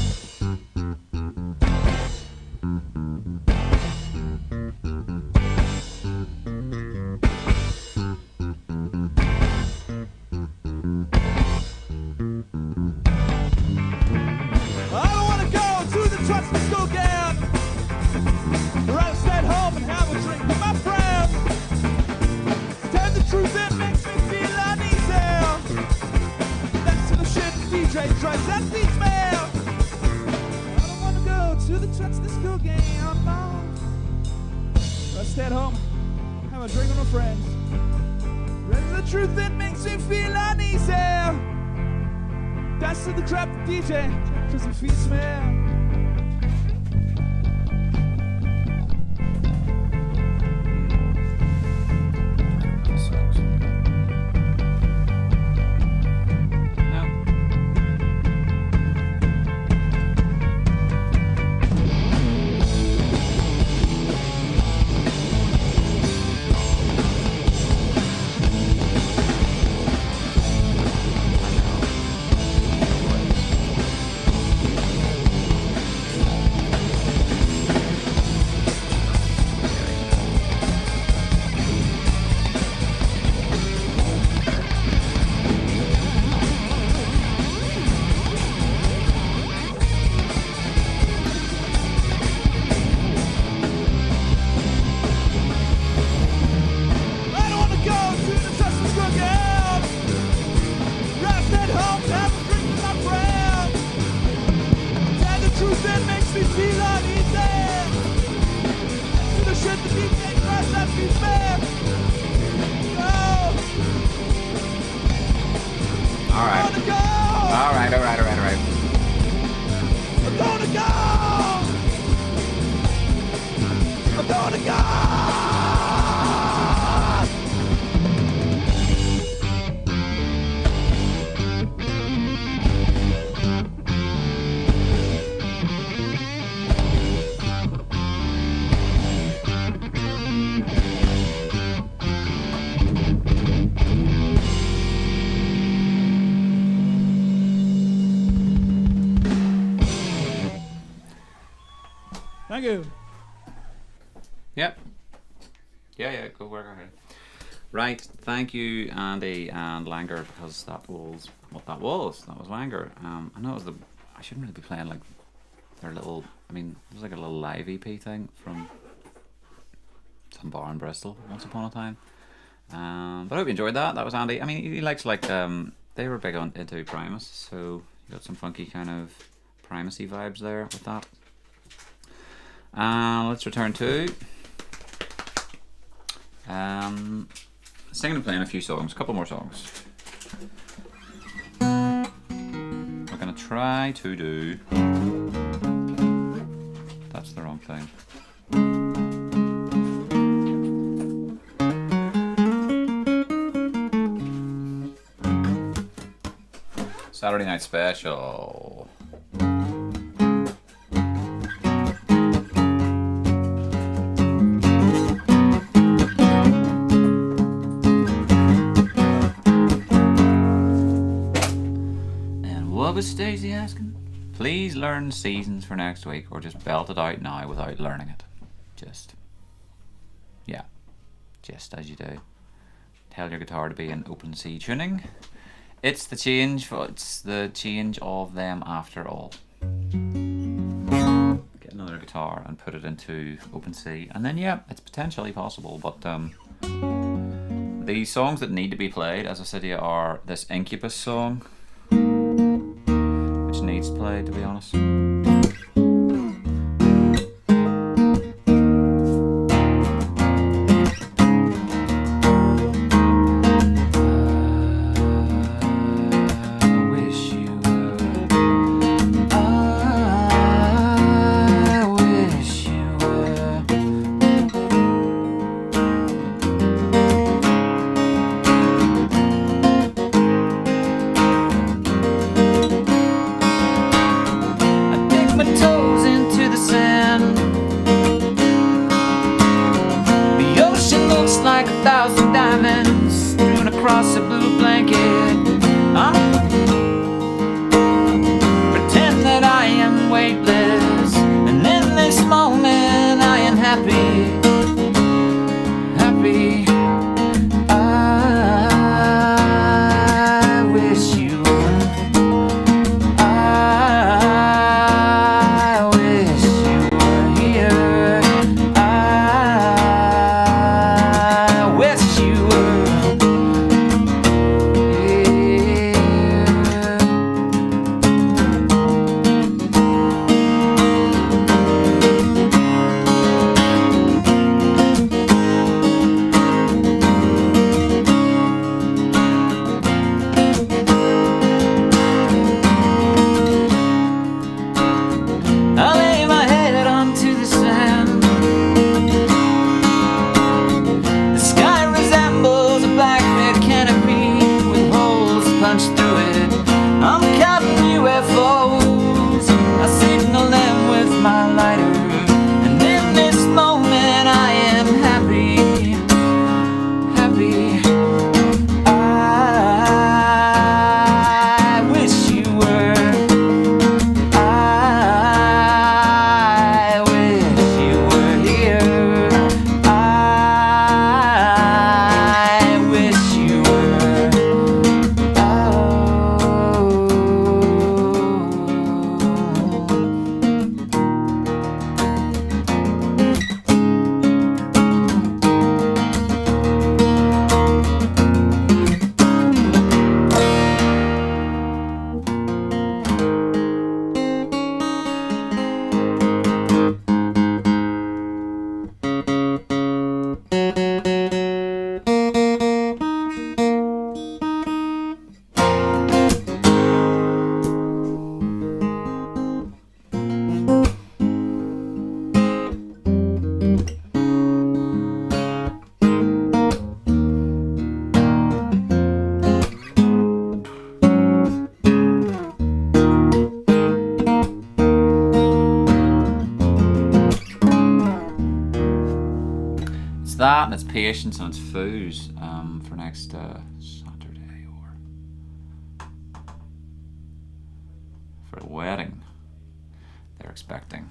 I don't wanna go to the trust and school again. I'd rather stay at home and have a drink with my friends. Tell the truth, it makes me feel uneasy. That's to the shit the DJ drives that beats me. I don't wanna go to the trust and school again, no. I'd stay at home, have a drink with my friends. Tell the truth, it makes me feel uneasy. That's to the crap the DJ drives that beats me. Thank you. Yep. Yeah, go work ahead. Right, thank you, Andy and Langer, because that was what that was. That was Langer. I know it was I shouldn't really be playing like their little. I mean, it was like a little live EP thing from some bar in Bristol once upon a time. But I hope you enjoyed that. That was Andy. I mean, he likes like they were big into Primus, so you got some funky kind of Primus-y vibes there with that. Let's return to Singing and playing a few songs, a couple more songs. We're gonna try to do. That's the wrong thing. Saturday Night Special. And what was Stacey asking? Please learn seasons for next week, or just belt it out now without learning it. Just as you do. Tell your guitar to be in open C tuning. It's the change of them after all. Get another guitar and put it into open C, and then it's potentially possible. But the songs that need to be played, as I said to you, are this Incubus song, which needs played, to be honest. That and it's Patience and it's Foos for next Saturday, or for a wedding. They're expecting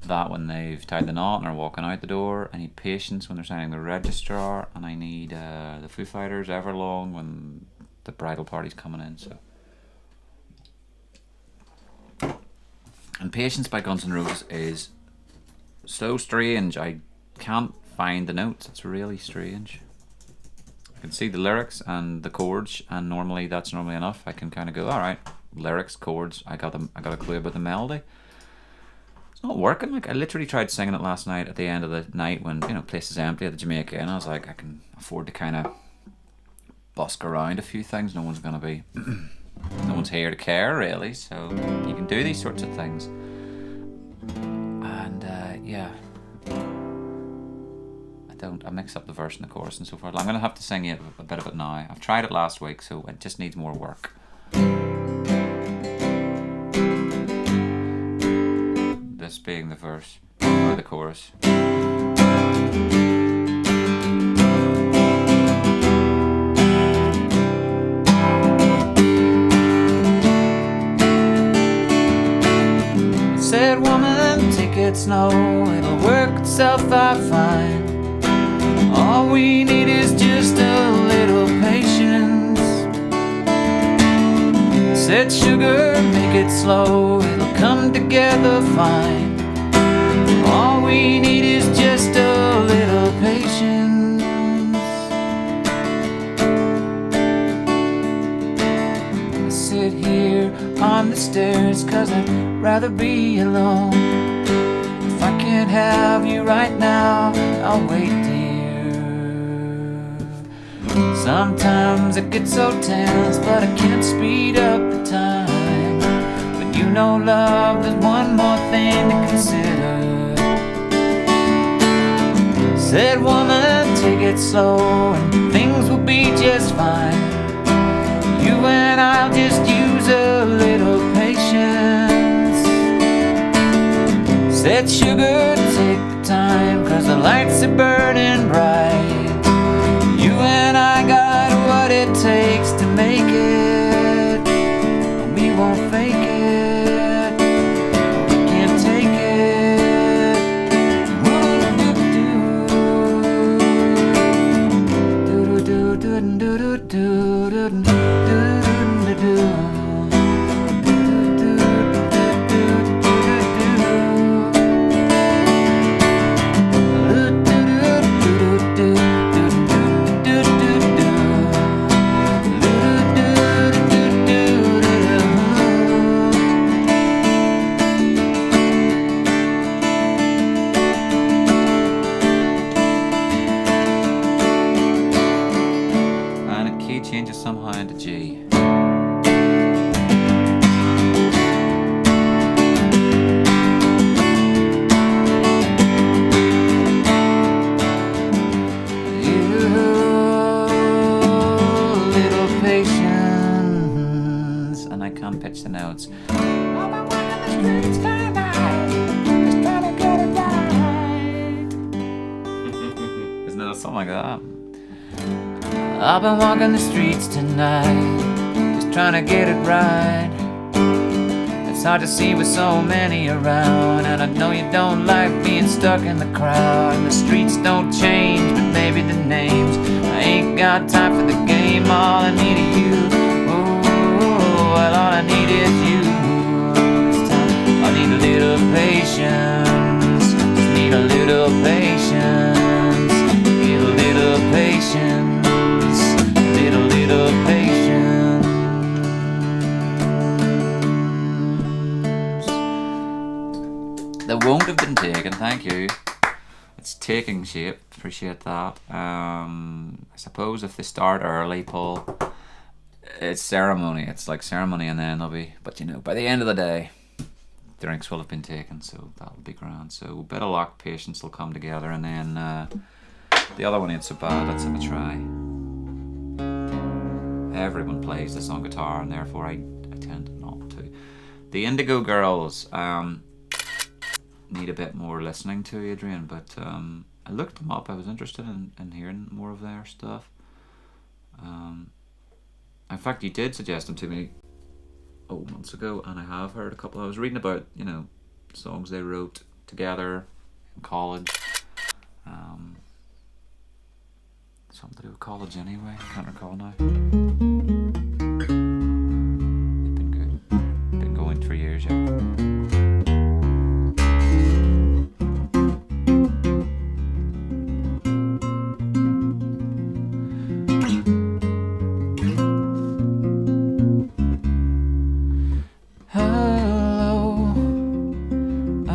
that when they've tied the knot and are walking out the door. I need Patience when they're signing the registrar, and I need the Foo Fighters Everlong when the bridal party's coming in. So, and Patience by Guns N' Roses is so strange. I can't find the notes. It's really strange. I can see the lyrics and the chords, and normally that's normally enough. I can kind of go, all right, lyrics, chords. I got a clue about the melody. not working. Like, I literally tried singing it last night at the end of the night when, you know, place is empty at the Jamaica, and I was like, I can afford to kind of busk around a few things. No one's going to be, no one's here to care, really, so you can do these sorts of things. And, yeah. I mix up the verse and the chorus and so forth. I'm going to have to sing you a bit of it now. I've tried it last week, so it just needs more work. This being the verse or the chorus. I said, woman, take it slow, it'll work itself out fine. All we need is just a little patience. Said, sugar, make it slow, it'll come together fine. All we need is just a little patience. I sit here on the stairs 'cause I'd rather be alone. If I can't have you right now, I'll wait, dear. Sometimes it gets so tense, but I can't speed up the time. But you know, love, there's one more thing to consider. Said, woman, take it slow and things will be just fine. You and I'll just use a little patience. Said, sugar, take the time 'cause the lights are burning bright. You and I got what it takes to make it. We won't fake it. We can't take it. Somehow into G. Little patience, and I can't pitch the notes. I've been walking the streets tonight, just trying to get it right. Isn't it something like that? I've been walking the streets tonight, just trying to get it right. It's hard to see with so many around, and I know you don't like being stuck in the crowd. And the streets don't change, but maybe the names. I ain't got time for the game, all I need is you. Oh, well, all I need is you. This time I need a little patience, just need a little patience, need a little patience. Little patience. That won't have been taken, thank you. It's taking shape, appreciate that. I suppose if they start early, Paul, it's ceremony. It's like ceremony, and then they'll be, but you know, by the end of the day, drinks will have been taken, so that'll be grand. So a bit of luck, patience will come together, and then the other one ain't so bad. Let's have a try. Everyone plays this on guitar, and therefore I tend not to. The Indigo Girls need a bit more listening to, Adrian, but I looked them up. I was interested in hearing more of their stuff. In fact, you did suggest them to me months ago, and I have heard a couple. I was reading about, you know, songs they wrote together in college. Something to do with college anyway, I can't recall now. They've been good. Been going 3 years, yeah. Hello, I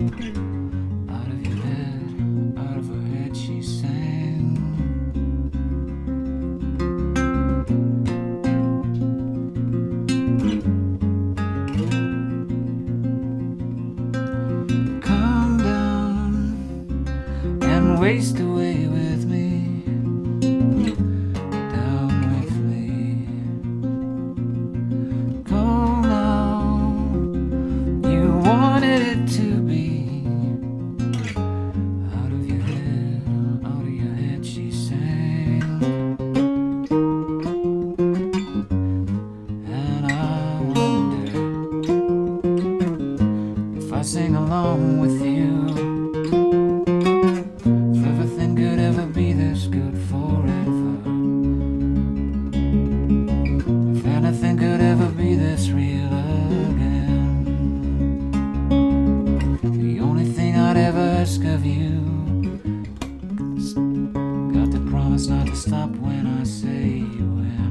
Out of your head, out of her head she sang. Come down and waste away with me. Down with me. Go now. You wanted it to be. Out of your head she sang. And I wonder if I sing along with you, if everything could ever be this good forever, if anything could ever be this real again. The only thing I'd ever ask of you, got to promise not to stop when I say when.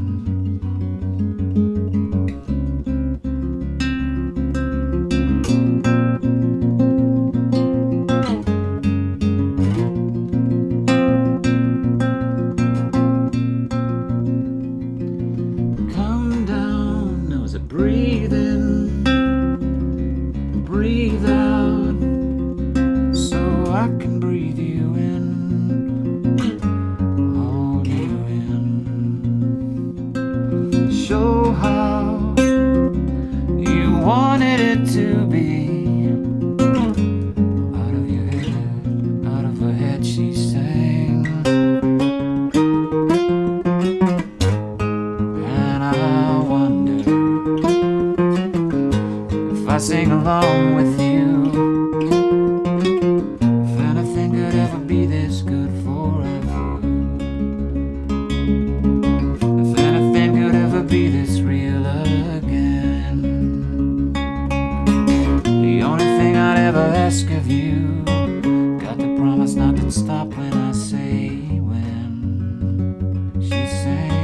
Come down, now is it breathe in, breathe out, so I can breathe you in, hold you in, show how you wanted it to be. Out of your head, out of her head she sang. And I wonder if I sing along with you, if anything could ever be this good forever, if anything could ever be this real again. The only thing I'd ever ask of you, got to promise not to stop when I say when. She sang.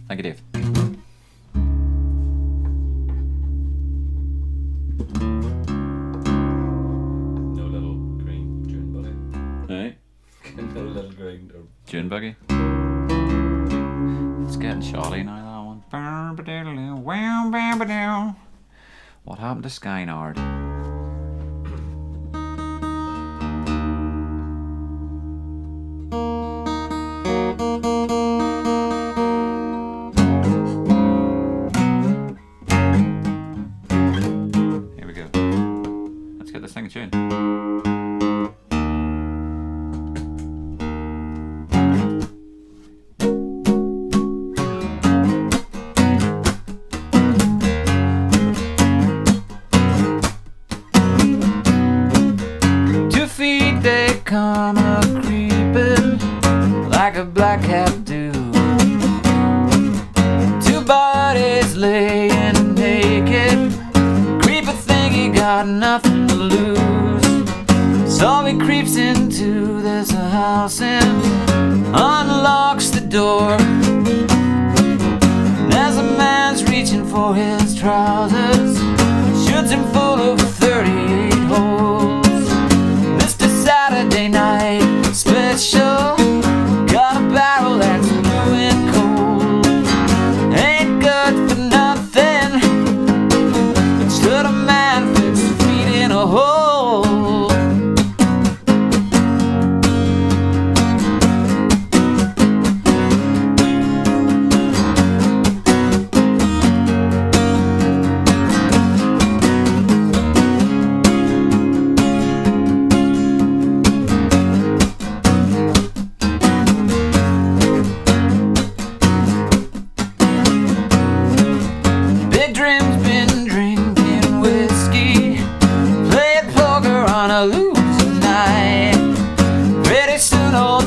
Thank you, Dave. No little green June buddy. Alright. No little green. Or June buggy. It's getting shoddy now, that one. What happened to Skynyrd? Here we go. Let's get this thing a tune. They come a creeping like a black cat do. Two bodies laying naked. Creeper think he got nothing to lose. So he creeps into this house and unlocks the door. And as a man's reaching for his trousers, shoots him full of 38 holes. Saturday night special, got a barrel that's new and cold. Ain't good for nothing, but stood a man fixed feet in a hole.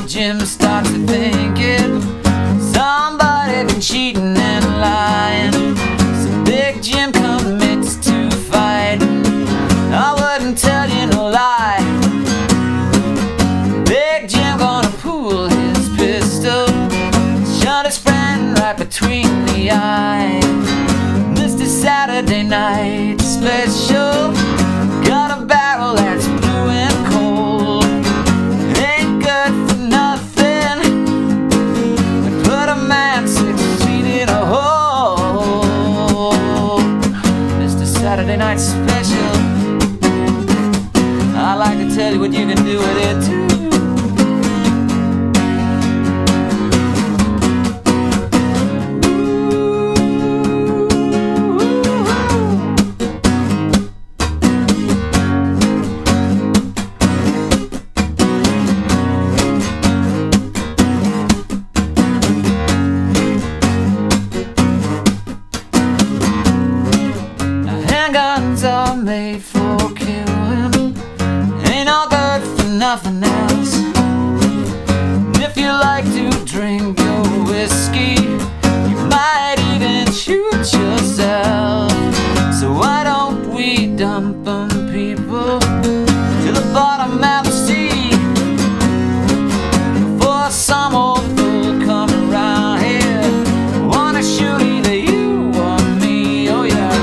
Jim starts to thinking somebody been cheating and lying. So Big Jim commits to fight. I wouldn't tell you no lie. like to tell you what you can do with it too. Are made for killing, ain't all good for nothing else. And if you like to drink your whiskey, you might even shoot yourself. So why don't we dump them people to the bottom of the sea before some old fool come around here wanna shoot either you or me? Oh yeah,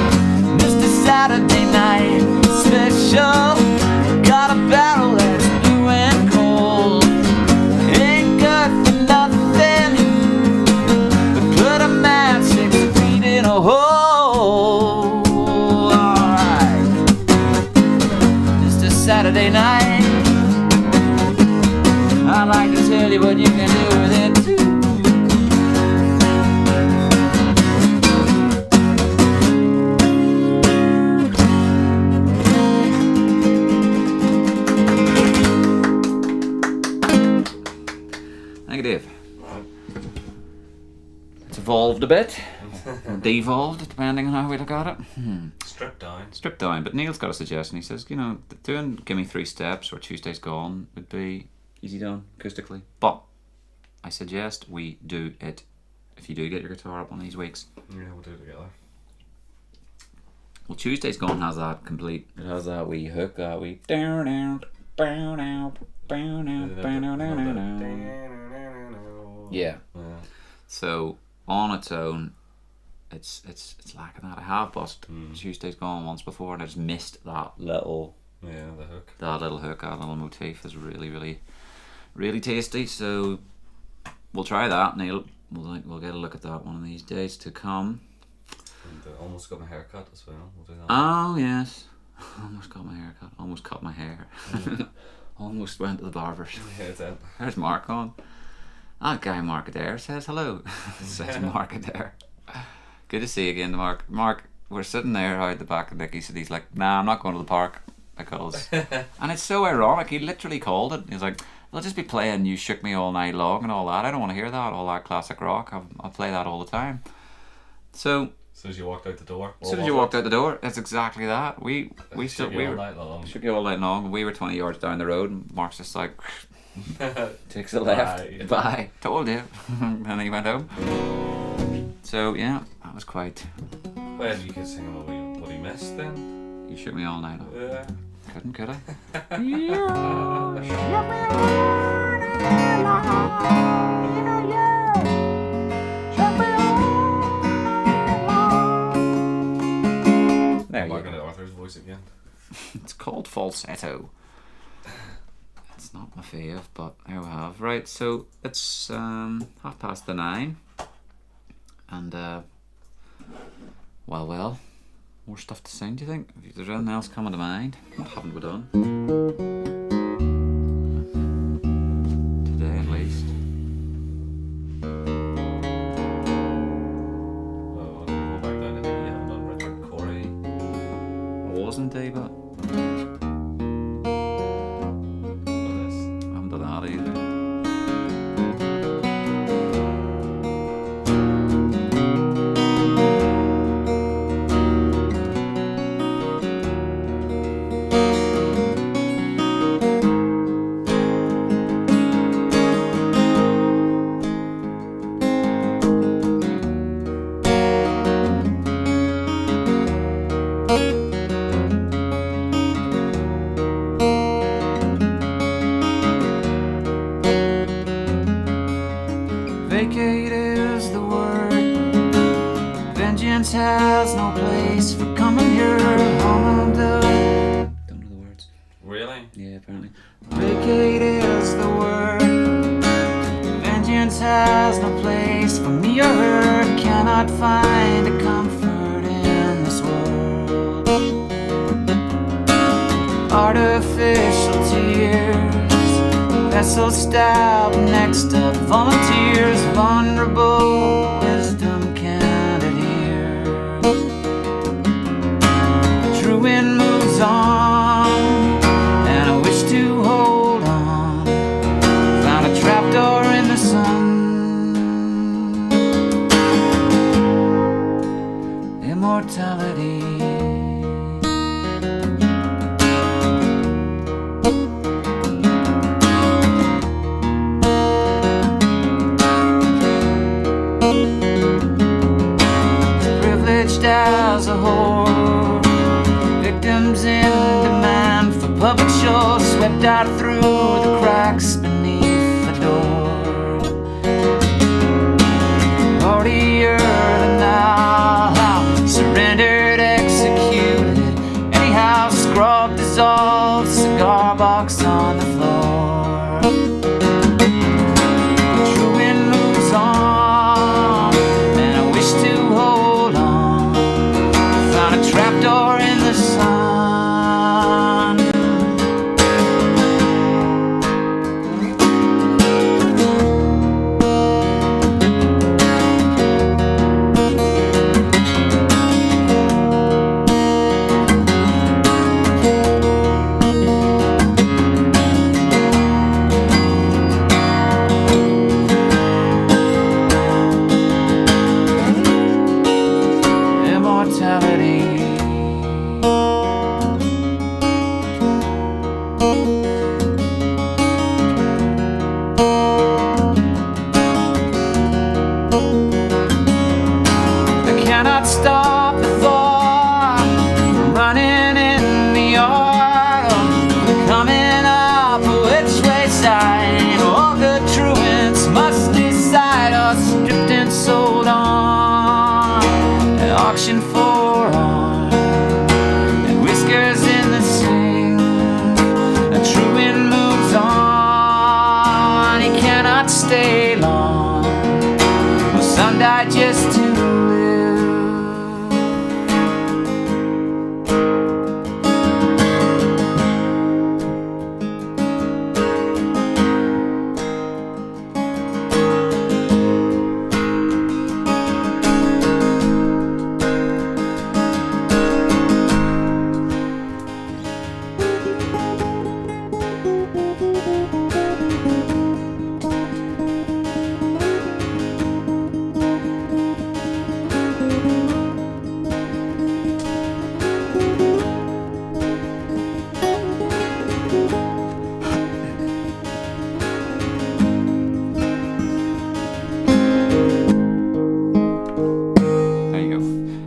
Mr. Saturday Night Special, got a barrel that's blue and cold. Ain't good for nothing, but put a man 6 feet in a hole. Alright, Mr. Saturday Night, I'd like to tell you what you can do with it too. Negative. It's evolved a bit, or devolved, depending on how we look at it. Stripped down. Stripped down, but Neil's got a suggestion. He says, you know, doing Gimme 3 Steps or Tuesday's Gone would be easy done acoustically. But I suggest we do it if you do get your guitar up one of these weeks. Yeah, we'll do it together. Well, Tuesday's Gone has that complete. It has that wee hook, that wee down, down, down, down, down, down, down, down. Yeah. So on its own, it's lacking that. I have bust Tuesday's Gone once before, and I just missed that little. Yeah, the hook. That little hook, that little motif is really, really, really tasty. So we'll try that, Neil. We'll get a look at that one of these days to come. And almost got my hair cut as well. We'll do that. Oh yes, almost got my hair cut. Almost cut my hair. Almost went to the barber's. Yeah, it's it. There's Mark on. That guy Mark Adair says hello. Says Mark Adair. Good to see you again, Mark. Mark, we're sitting there out the back of Nicky's and he's like, nah, I'm not going to the park because... And it's so ironic, he literally called it. He's like, they'll just be playing You Shook Me All Night Long and all that. I don't want to hear that, all that classic rock. I play that all the time. So... As soon as you walked out the door. As soon as you walked out the door, it's exactly that. We shook you all night long. Shook you all night long. We were 20 yards down the road and Mark's just like... takes a left. Bye. Told you. And he went home. So yeah, that was quite. Well, you could sing him what he missed then. You shook me all night long. Yeah. Couldn't, could I? There you Marking go. at Arthur's voice again. It's called falsetto. It's not my fave, but there we have. Right, so it's 9:30, and well, more stuff to sing. Do you think? If there's anything else coming to mind, what haven't we done today, at least? Well, we'll go back down to the you haven't done Richard Corey. I wasn't, but I haven't done that either. Vacate is the word. Vengeance has no place for coming here. Don't know the words. Really? Yeah, apparently. Vacate is the word. Vengeance has no place for me or her. Cannot find a comfort in this world. artificial tears, vessel stab next to volunteers, vulnerable wisdom can't adhere. The true wind moves on, and I wish to hold on. Found a trapdoor in the sun. Immortality. As a whore, victims in demand for public show, swept out through the cracks beneath the door. Partier than now, surrendered, executed, anyhow, scrawled, dissolved, cigar box on the floor. The true wind moves on, and I wish to hold on. Trapdoor in the sun. Immortality. Stop the thought from running in the yard, coming up which way side. All good truants must decide, or stripped and sold on an auction for arms and whiskers in the sing. A truant moves on, he cannot stay long. Well, some died just to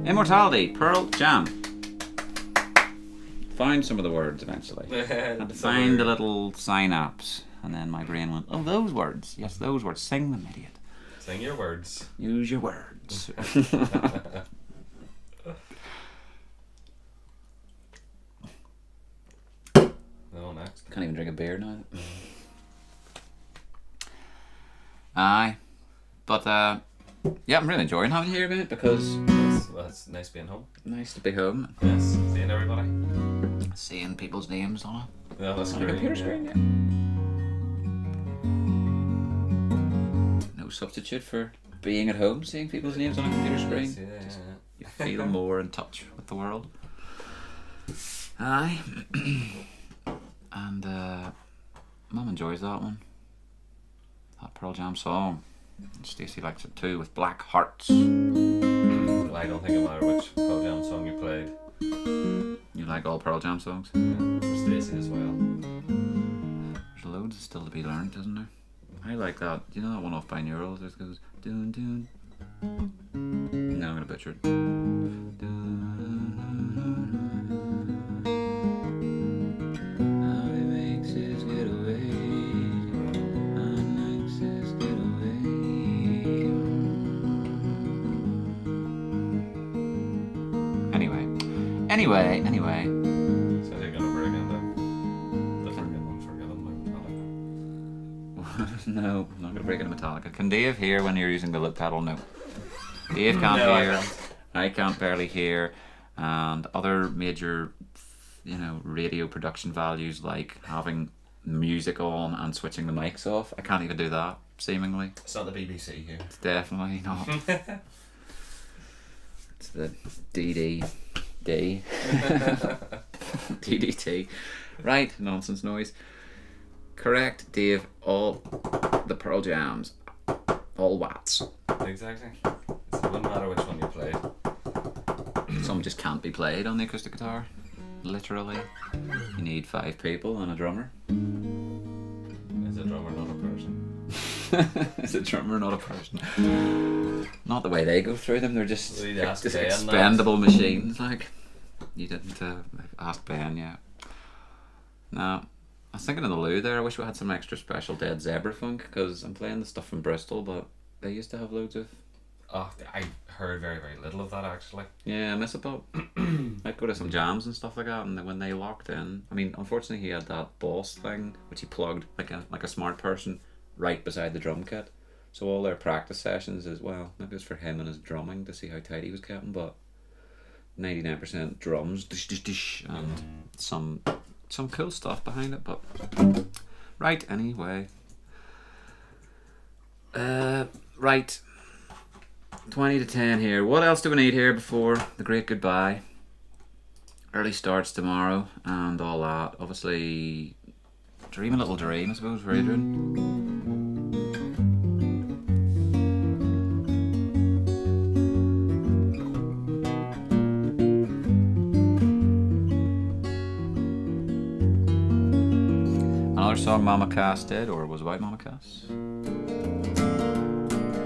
Immortality, Pearl Jam. Found some of the words eventually. Had to find the little synapse, and then my brain went, oh, those words. Yes, those words. Sing them, idiot. Sing your words. Use your words. No, next. Can't even drink a beer now. Aye. But, yeah, I'm really enjoying having you here, mate, because Well, it's nice being home. nice to be home. Yes, seeing everybody. Seeing people's names on Yeah, that's a computer screen, yeah. No substitute for being at home, seeing people's names on a computer screen. Yeah. You feel more in touch with the world. Aye. And Mum enjoys that one. That Pearl Jam song. Stacey likes it too, with Black Hearts. Well, I don't think it matters which Pearl Jam song you played. You like all Pearl Jam songs? Yeah, for Stacey as well. There's loads still to be learned, isn't there? I like that. Do you know that one off Binaural? It goes doon doon. No, I'm gonna butcher it. How he makes his getaway. How he makes his getaway. Anyway. So you're gonna bring in the Unforgiven Metallica? No, I'm not gonna break into Metallica. Can Dave hear when you're using the lip pedal? No. Dave can't No, I hear. can't. I can't barely hear. And other major you know, radio production values like having music on and switching the mics off. I can't even do that, seemingly. It's not the BBC here. It's definitely not. It's the DDD. DDT. Right, nonsense noise. Correct, Dave. All the Pearl Jams. All Watts. Exactly. It wouldn't matter which one you played. Some just can't be played on the acoustic guitar. Literally. You need 5 people and a drummer. Is a drummer not a person? Is a drummer not a person? Not the way they go through them. They're just, Well, you'd ask just Ben expendable machines. Like, you didn't ask Ben yet. No. I was thinking of the loo there. I wish we had some extra special Dead Zebra funk, because I'm playing the stuff from Bristol, but they used to have loads of... Oh, I heard very, very little of that actually. Yeah, I miss it, but I'd go to some jams and stuff like that, and then when they locked in, I mean, unfortunately he had that Boss thing, which he plugged like a smart person right beside the drum kit. So all their practice sessions as well, maybe it was for him and his drumming to see how tight he was getting, but 99% drums, dish, dish, dish, and some cool stuff behind it, but right, anyway. Right. 20 to 10 here. What else do we need here before the great goodbye? Early starts tomorrow and all that. Obviously, dream a little dream, I suppose, for Adrian. Another song Mama Cass did, or was about Mama Cass.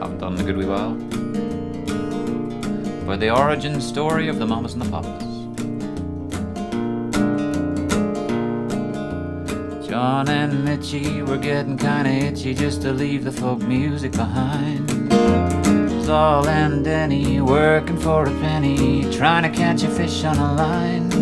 Haven't done a good wee while. But the origin story of the mamas and the papas. John and Mitchie were getting kinda itchy just to leave the folk music behind. Saul and Denny working for a penny, trying to catch a fish on a line.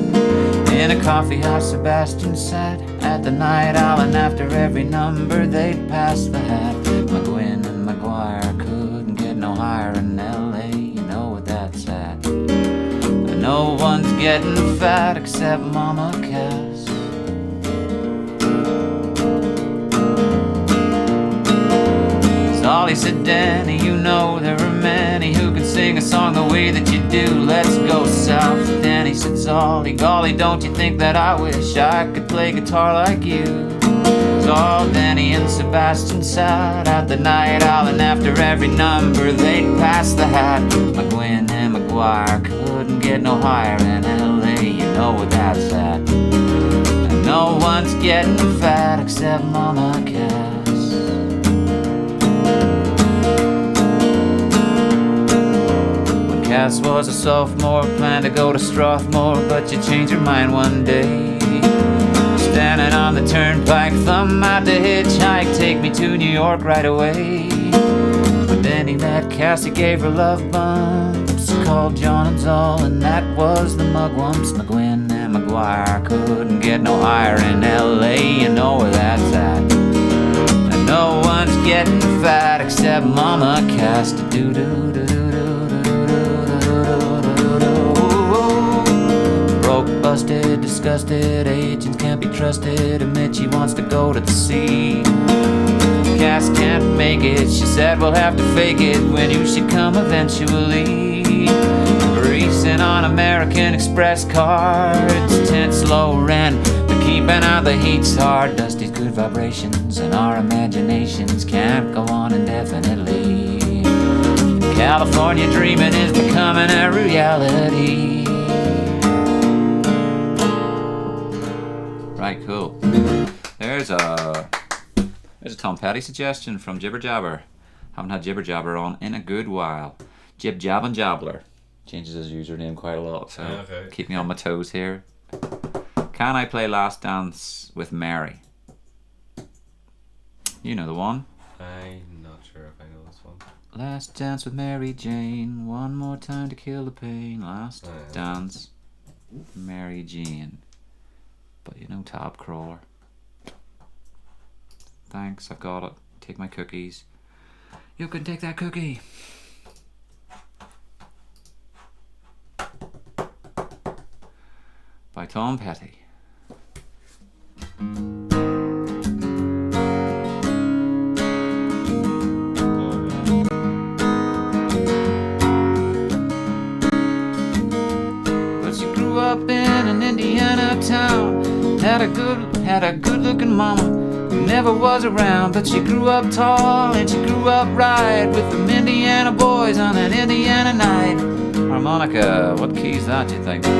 In a coffee house Sebastian sat at the night owl, and after every number they'd pass the hat. McGuinn and McGuire couldn't get no higher in L.A., you know what that's at. And no one's getting fat except Mama Cass. Ollie said, Danny, you know there are many who can sing a song the way that you do. Let's go south. Danny said, Zolly, golly, don't you think that I wish I could play guitar like you? So Danny and Sebastian sat at the night owl, and after every number they'd pass the hat. McGuinn and McGuire couldn't get no higher in L.A., you know what that's at. And no one's getting fat except Mama Cass. Cass was a sophomore, planned to go to Strathmore, but you changed your mind one day. Standing on the turnpike, thumb out to hitchhike, take me to New York right away. But then he met Cassie, gave her love bumps, called John and Zoll, and that was the mugwumps. McGuinn and McGuire couldn't get no higher in L.A., you know where that's at. And no one's getting fat except Mama Cass. Broke, busted, disgusted, agents can't be trusted, admit she wants to go to the sea. Cass can't make it, she said we'll have to fake it when you should come eventually. Greasing on American Express cards, tense low rent, but keeping out the heat's hard. Dusty's good vibrations and our imaginations can't go on indefinitely. California dreaming is becoming a reality. Right, cool. There's a Tom Petty suggestion from Jibber Jabber. Haven't had Jibber Jabber on in a good while. Jib Jab and Jabbler. Changes his username quite a lot, so okay. Keep me on my toes here. Can I play Last Dance with Mary? You know the one. I'm not sure if I know this one. Last dance with Mary Jane, one more time to kill the pain. Last dance, Mary Jane. But you know, tab crawler. Thanks, I've got it. Take my cookies. You can take that cookie. By Tom Petty. a good-looking mama who never was around, but she grew up tall and she grew up right with them Indiana boys on that Indiana night. Harmonica, what key is that, do you think? I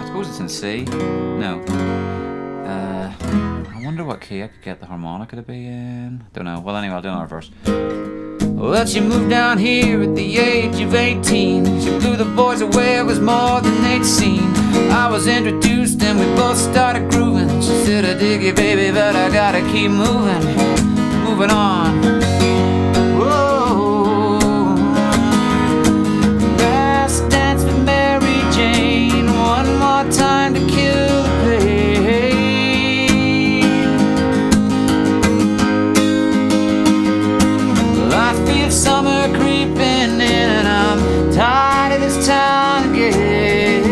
suppose it's in C. No. I wonder what key I could get the harmonica to be in. Don't know. Well, anyway, I'll do another verse. Well, she moved down here at the age of 18. She blew the boys away, it was more than they'd seen. I was introduced and we both started grooving. She said, I dig you, baby, but I gotta keep moving on. Whoa. Last dance with Mary Jane, one more time to kill the pain. Well, I feel summer creeping in and I'm tired of this town again.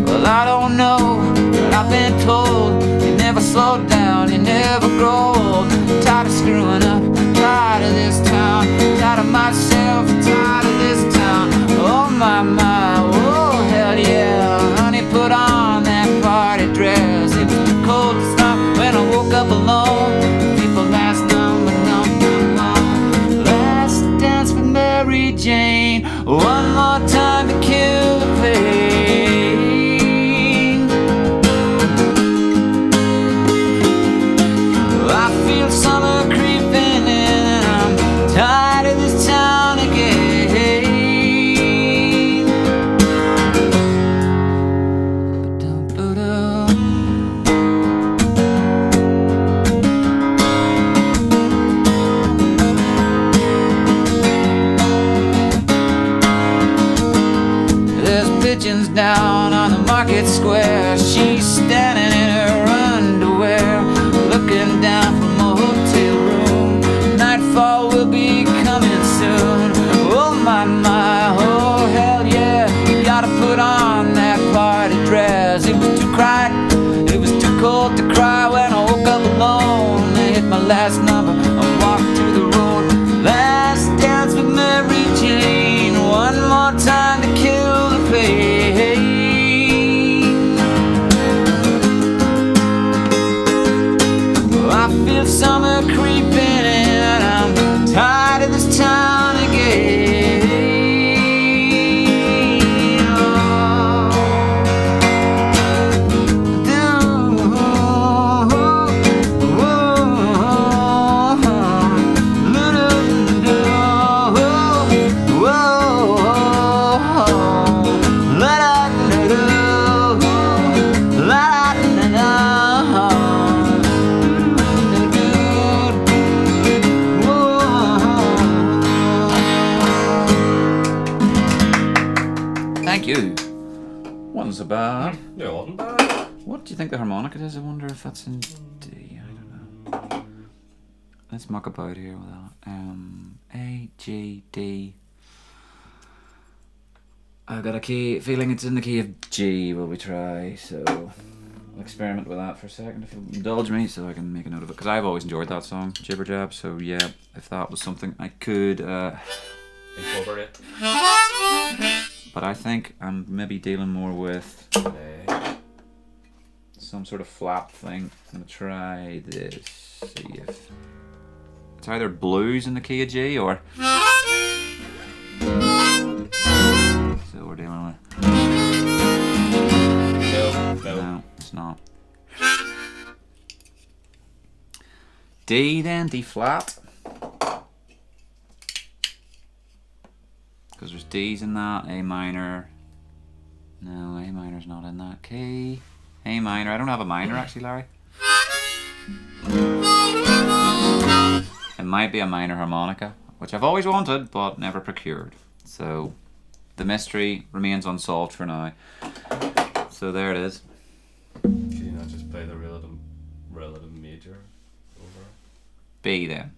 Well, I don't know, but I've been told you never slow down, you never grow old. Tired of screwing up, tired of this town, tired of myself, tired of this town. Oh my, oh hell yeah. Honey, put on that party dress. It was too cold to stop when I woke up alone. People last number, last dance with Mary Jane, one more time to kill the pain. I feel summer creeping in and I'm tired of this town again. There's pigeons down on the market square. She's standing in her underwear, looking down from a hotel room. Nightfall will be coming soon. Oh my, oh hell yeah. You gotta put on that party dress. It was too quiet, it was too cold to cry when I woke up alone. I hit my last number, I walked to the road. Last dance with Mary Jane, one more time to kill the pain. I feel summer creeping in, I'm tired of this town again. Wasn't so bad. Yeah, it wasn't bad. What do you think the harmonica is? I wonder if that's in D. I don't know. Let's muck about here with that. A, G, D. I've got a key feeling it's in the key of G. Will we try? So I'll experiment with that for a second if you'll indulge me, so I can make a note of it. Because I've always enjoyed that song, Jibber Jab. So yeah, if that was something I could Incorporate. But I think I'm maybe dealing more with some sort of flap thing. I'm gonna try this. See if it's either blues in the key of G or. So we're dealing with. No, it's not. D then, D flat. Because there's D's in that, A minor. No, A minor's not in that. K, A minor. I don't have a minor actually, Larry. It might be a minor harmonica, which I've always wanted but never procured. So the mystery remains unsolved for now. So there it is. Can you not just play the relative major over? B then.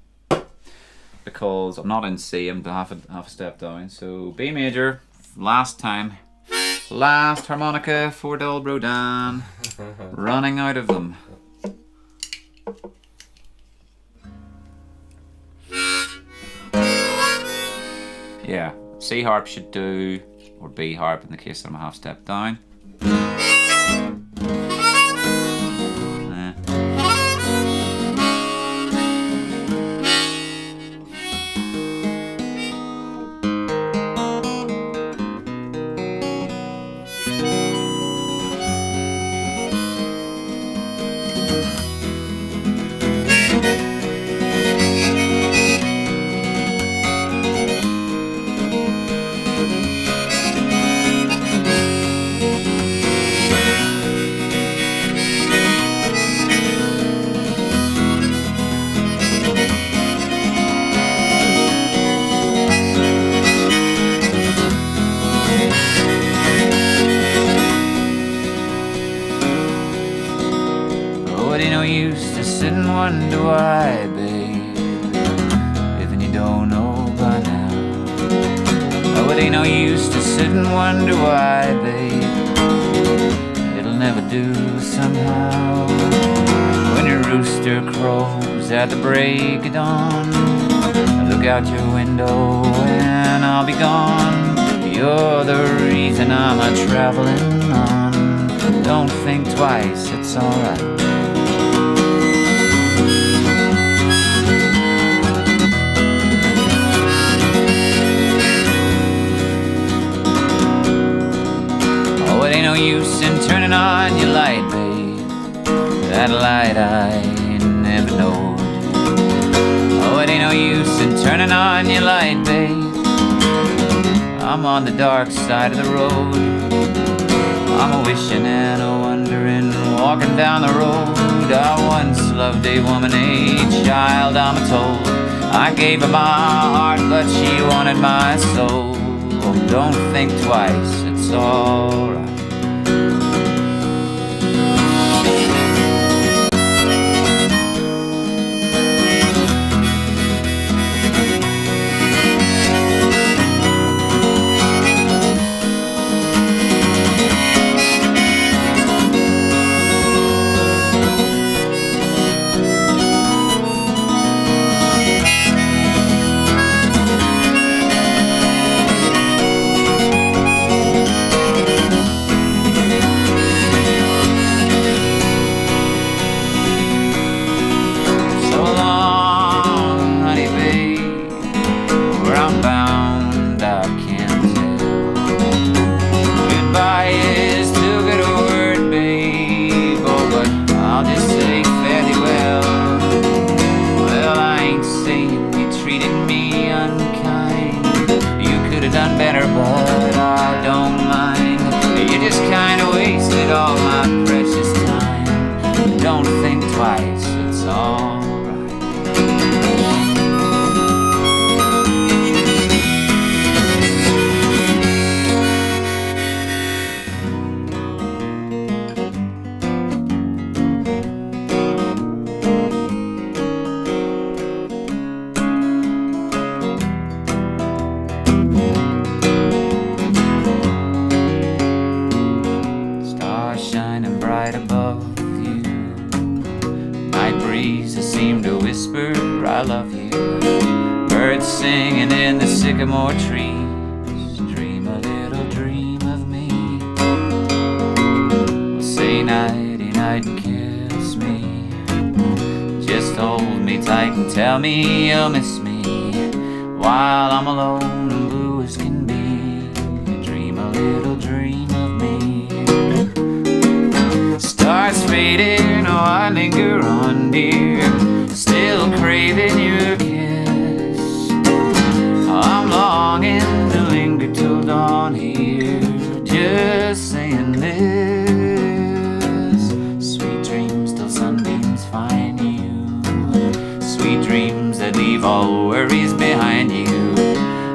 because I'm not in C, I'm half a step down. So B major, last harmonica for Dolbro Dan. Running out of them. Yeah, C harp should do, or B harp in the case that I'm a half step down. Wonder why, babe, if you don't know by now. Oh, it ain't no use to sit and wonder why, babe, it'll never do somehow. When your rooster crows at the break of dawn, look out your window and I'll be gone. You're the reason I'm a-traveling on. Don't think twice, it's alright. It ain't no use in turning on your light, babe, that light I never knowed. Oh, it ain't no use in turning on your light, babe, I'm on the dark side of the road. I'm a-wishing and a-wondering, walking down the road. I once loved a woman, a child, I'm told. I gave her my heart, but she wanted my soul. Oh, don't think twice, it's alright. I love you. Birds singing in the sycamore trees. Dream a little dream of me. Well, say nighty night and kiss me. Just hold me tight and tell me you'll miss me while I'm alone and blue as can be. Dream a little dream of me. Stars fading, oh I linger on, dear, still craving your kiss. I'm longing to linger till dawn here, just saying this. Sweet dreams till sunbeams find you, sweet dreams that leave all worries behind you.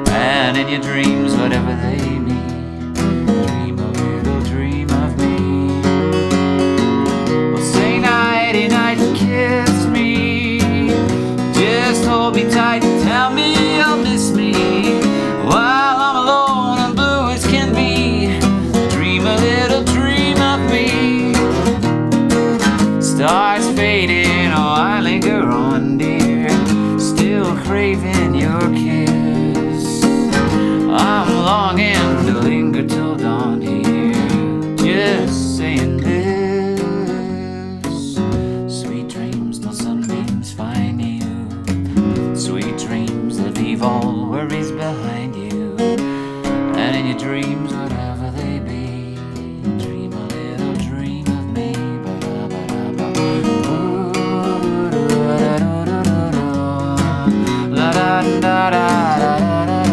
And in your dreams, whatever they mean, dream a little dream of me. Well, say nighty night and kiss me. Just hold me tight and tell me dreams, whatever they be. Dream a little dream of me. La da da da da da da.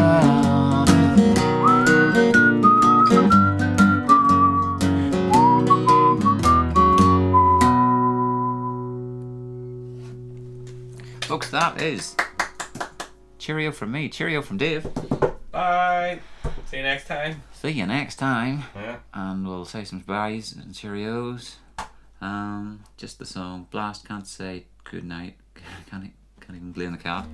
Folks, that is cheerio from me, cheerio from Dave. Bye. See you next time. See you next time. Yeah. And we'll say some byes and cheerios. Just the song Blast Can't Say Good Night. Can't even blame the cat.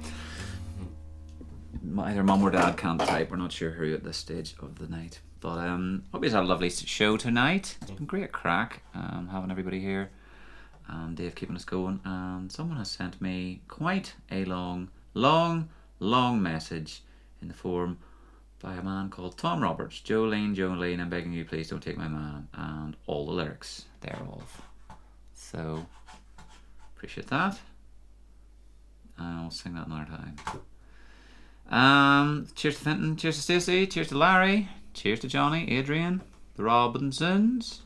Either mum or dad can't type. We're not sure who at this stage of the night. But hope you had a lovely show tonight. It's been great crack having everybody here. And Dave keeping us going. And someone has sent me quite a long message in the form by a man called Tom Roberts. Jolene, I'm begging you, please don't take my man. And all the lyrics thereof. So, appreciate that. I'll sing that another time. Cheers to Fenton, cheers to Stacey, cheers to Larry, cheers to Johnny, Adrian, the Robinsons,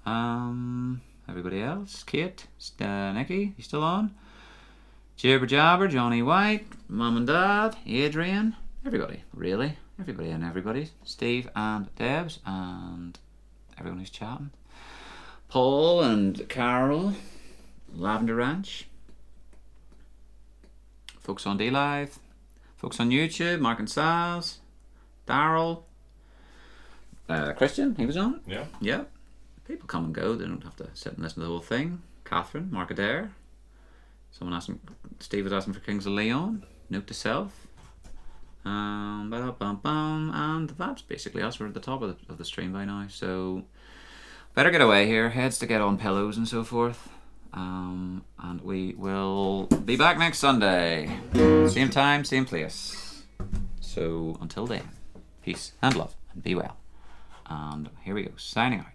everybody else, Kate, Nicky, you still on? Jibber Jabber, Johnny White, Mum and Dad, Adrian, everybody, really, everybody and everybody, Steve and Debs, and everyone who's chatting, Paul and Carol, Lavender Ranch, folks on D-Live, folks on YouTube, Mark and Saz, Daryl, Christian, he was on. Yeah. Yeah. People come and go, they don't have to sit and listen to the whole thing. Catherine, Mark Adair. Someone asking, Steve was asking for Kings of Leon. Note to self. And that's basically us. We're at the top of the stream by now. So better get away here. Heads to get on pillows and so forth. And we will be back next Sunday. Same time, same place. So until then, peace and love and be well. And here we go, signing out.